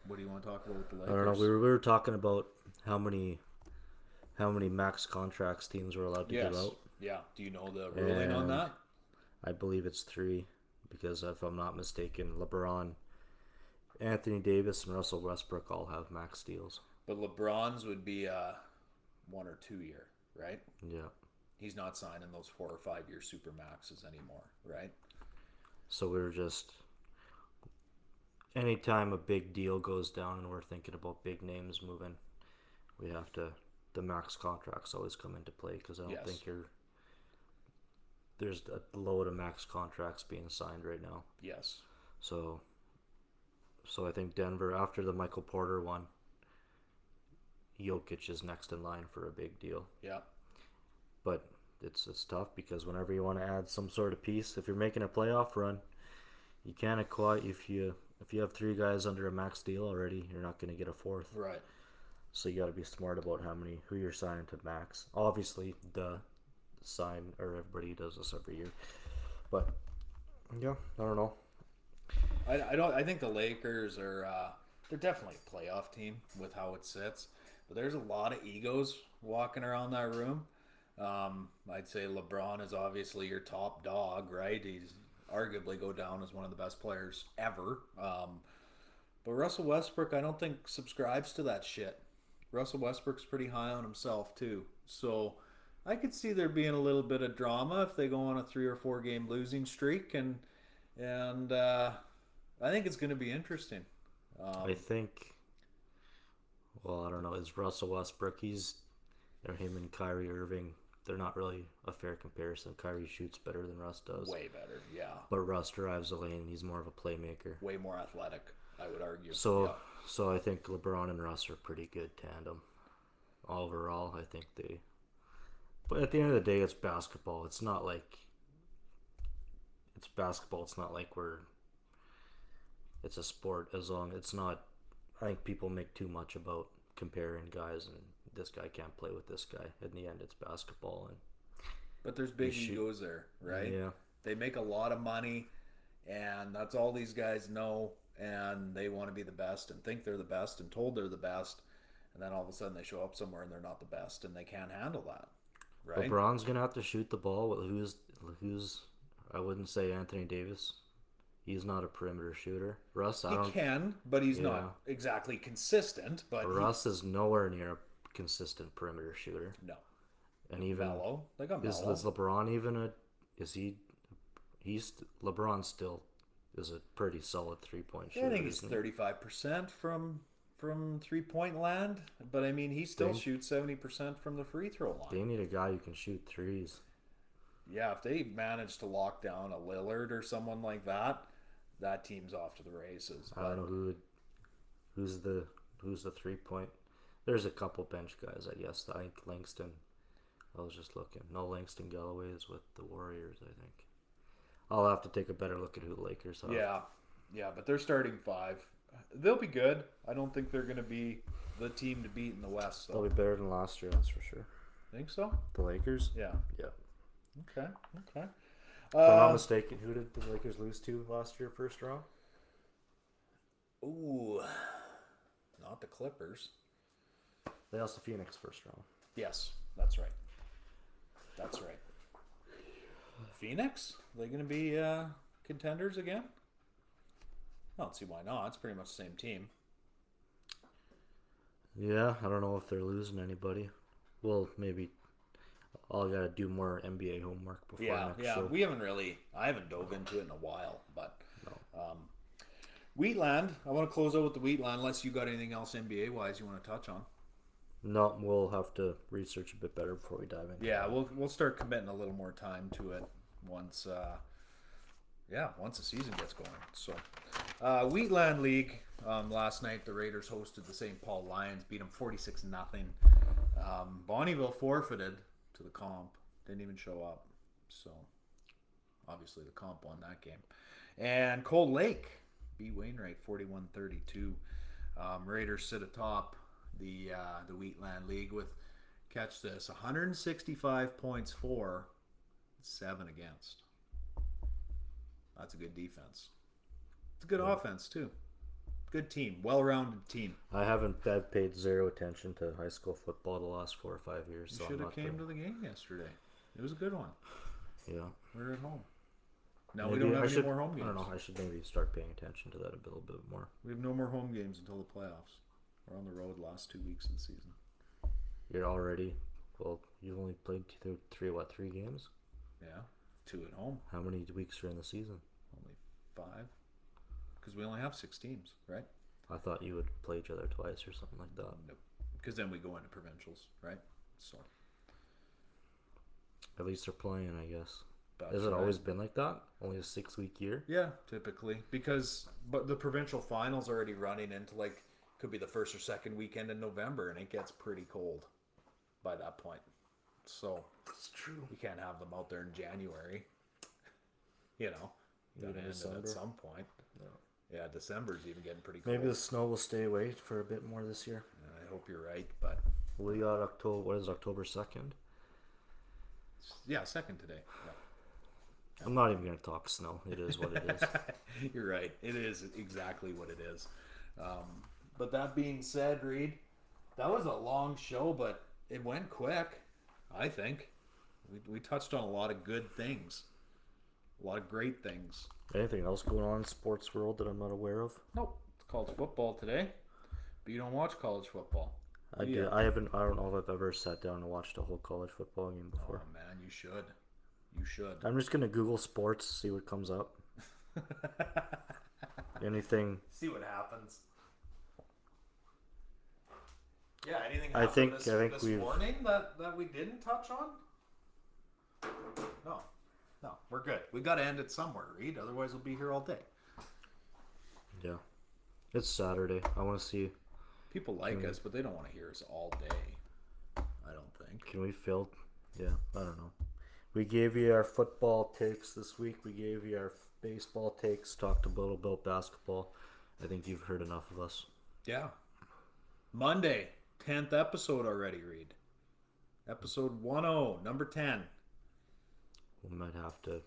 What do you want to talk about with the Lakers? I don't know. We were talking about how many max contracts teams were allowed to give out. Yeah. Do you know the ruling on that? I believe it's 3, because if I'm not mistaken, LeBron, Anthony Davis, and Russell Westbrook all have max deals. But LeBron's would be 1 or 2 year, right? Yeah. He's not signing those 4 or 5 year super maxes anymore, right? So we're just, anytime a big deal goes down and we're thinking about big names moving, we have to, the max contracts always come into play, because I don't think there's a load of max contracts being signed right now. Yes. So I think Denver, after the Michael Porter one, Jokic is next in line for a big deal. Yeah. But it's tough, because whenever you want to add some sort of piece, if you're making a playoff run, you can't acquire, if you have 3 guys under a max deal already, you're not going to get a 4th. Right. So you got to be smart about who you're signing to max. Obviously, everybody does this every year. But yeah, I don't know. I think the Lakers are they're definitely a playoff team with how it sits. But there's a lot of egos walking around that room. I'd say LeBron is obviously your top dog, right? He's arguably go down as one of the best players ever. But Russell Westbrook, I don't think subscribes to that shit. Russell Westbrook's pretty high on himself too. So I could see there being a little bit of drama if they go on a 3 or 4 game losing streak, and I think it's going to be interesting. I think. Well, I don't know. Is Russell Westbrook? Him and Kyrie Irving. They're not really a fair comparison. Kyrie shoots better than Russ does. Way better, yeah. But Russ drives the lane. He's more of a playmaker. Way more athletic, I would argue. So I think LeBron and Russ are a pretty good tandem. Overall, I think they. But at the end of the day, it's basketball. It's not like. It's basketball. It's not like it's a sport. It's not. I think people make too much about comparing guys, and this guy can't play with this guy. In the end, it's basketball, but there's big egos there, right? Yeah. They make a lot of money, and that's all these guys know, and they want to be the best and think they're the best and told they're the best, and then all of a sudden they show up somewhere and they're not the best, and they can't handle that, right? LeBron's gonna have to shoot the ball. Who's I wouldn't say Anthony Davis. He's not a perimeter shooter. Russ, he can, but he's not exactly consistent. But Russ is nowhere near a consistent perimeter shooter. No. And even Melo, they got Melo. Is LeBron even he's LeBron still is a pretty solid 3-point shooter. I think he's 35% from 3-point land, but I mean he still shoots 70% from the free throw line. They need a guy who can shoot threes. Yeah, if they manage to lock down a Lillard or someone like that, that team's off to the races. I don't know who's the 3-point. There's a couple bench guys, I guess. I think Langston. I was just looking. No, Langston Galloway is with the Warriors, I think. I'll have to take a better look at who the Lakers have. Yeah, but they're starting 5. They'll be good. I don't think they're going to be the team to beat in the West. They'll be better than last year, that's for sure. Think so? The Lakers? Yeah. Okay. If I'm not mistaken, who did the Lakers lose to last year, first round? Ooh, not the Clippers. They lost to Phoenix first round. Yes, that's right. Phoenix? Are they going to be contenders again? I don't see why not. It's pretty much the same team. Yeah, I don't know if they're losing anybody. Well, maybe I'll got to do more NBA homework before next show. I haven't dove into it in a while, but Wheatland, I want to close out with the Wheatland unless you got anything else NBA-wise you want to touch on. No, we'll have to research a bit better before we dive into it. Yeah, we'll start committing a little more time to it once the season gets going. So, Wheatland League, last night the Raiders hosted the St. Paul Lions, beat them 46-0. Bonneville forfeited to the comp, didn't even show up. So, obviously the comp won that game. And Cold Lake beat Wainwright 41-32. Raiders sit atop the Wheatland League with, catch this, 165 points for, 7 against. That's a good defense. It's a good offense too. Good team, well-rounded team. I've paid zero attention to high school football the last 4 or 5 years. You should have came to the game yesterday. It was a good one. Yeah. We were at home. Now we don't have any more home games. I don't know. I should maybe start paying attention to that a little bit more. We have no more home games until the playoffs. We're on the road the last 2 weeks of the season. You're already... Well, you've only played 3 games? Yeah. 2 at home. How many weeks are in the season? Only 5. Because we only have 6 teams, right? I thought you would play each other twice or something like that. Nope. Because then we go into provincials, right? So. At least they're playing, I guess. That's Has it always been like that? Only a 6-week year? Yeah, typically. But the provincial finals already running into could be the first or second weekend in November, and it gets pretty cold by that point. So that's true. You can't have them out there in January. You know, gotta end it at some point. No. Yeah, December's even getting pretty cold. Maybe the snow will stay away for a bit more this year. I hope you're right, but we got October. What is October 2nd? Yeah, 2nd today. Yeah. I'm not even going to talk snow. It is what it is. You're right. It is exactly what it is. But that being said, Reid, that was a long show, but it went quick, I think. We touched on a lot of good things. A lot of great things. Anything else going on in the sports world that I'm not aware of? Nope. It's college football today. But you don't watch college football. I do. I don't know if I've ever sat down and watched a whole college football game before. Oh, man, you should. You should. I'm just going to Google sports, see what comes up. Anything. See what happens. Yeah, anything happened this morning that we didn't touch on? No, we're good. We got to end it somewhere, Reid. Otherwise, we'll be here all day. Yeah. It's Saturday. I want to see. People like us, but they don't want to hear us all day. I don't think. Can we fill? Yeah, I don't know. We gave you our football takes this week. We gave you our baseball takes. Talked a little about basketball. I think you've heard enough of us. Yeah. Monday, 10th episode already, Reid. Episode 10, number 10. We might have to.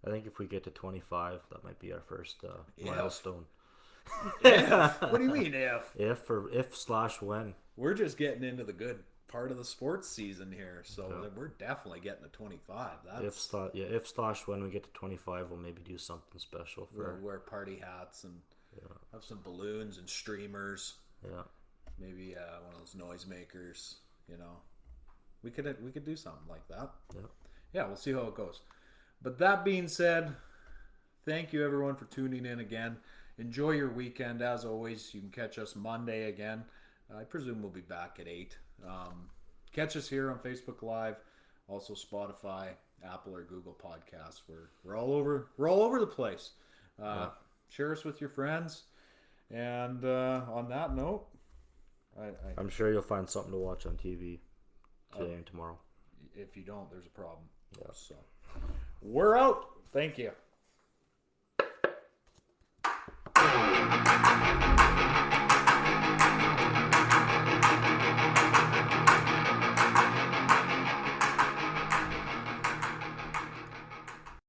I think if we get to 25, that might be our first milestone. If? What do you mean if? If/when. We're just getting into the good part of the sports season here, so we're definitely getting to 25. If/when we get to 25, we'll maybe do something special for. We'll wear party hats and have some balloons and streamers. Yeah. Maybe one of those noisemakers. You know, we could do something like that. Yeah. Yeah, we'll see how it goes. But that being said, thank you everyone for tuning in again. Enjoy your weekend. As always, you can catch us Monday again. I presume we'll be back at 8. Catch us here on Facebook Live, also Spotify, Apple or Google Podcasts. We're all over. We're all over the place. Share us with your friends. And on that note, I'm sure you'll find something to watch on TV today and tomorrow. If you don't, there's a problem. Yeah. So we're out. Thank you.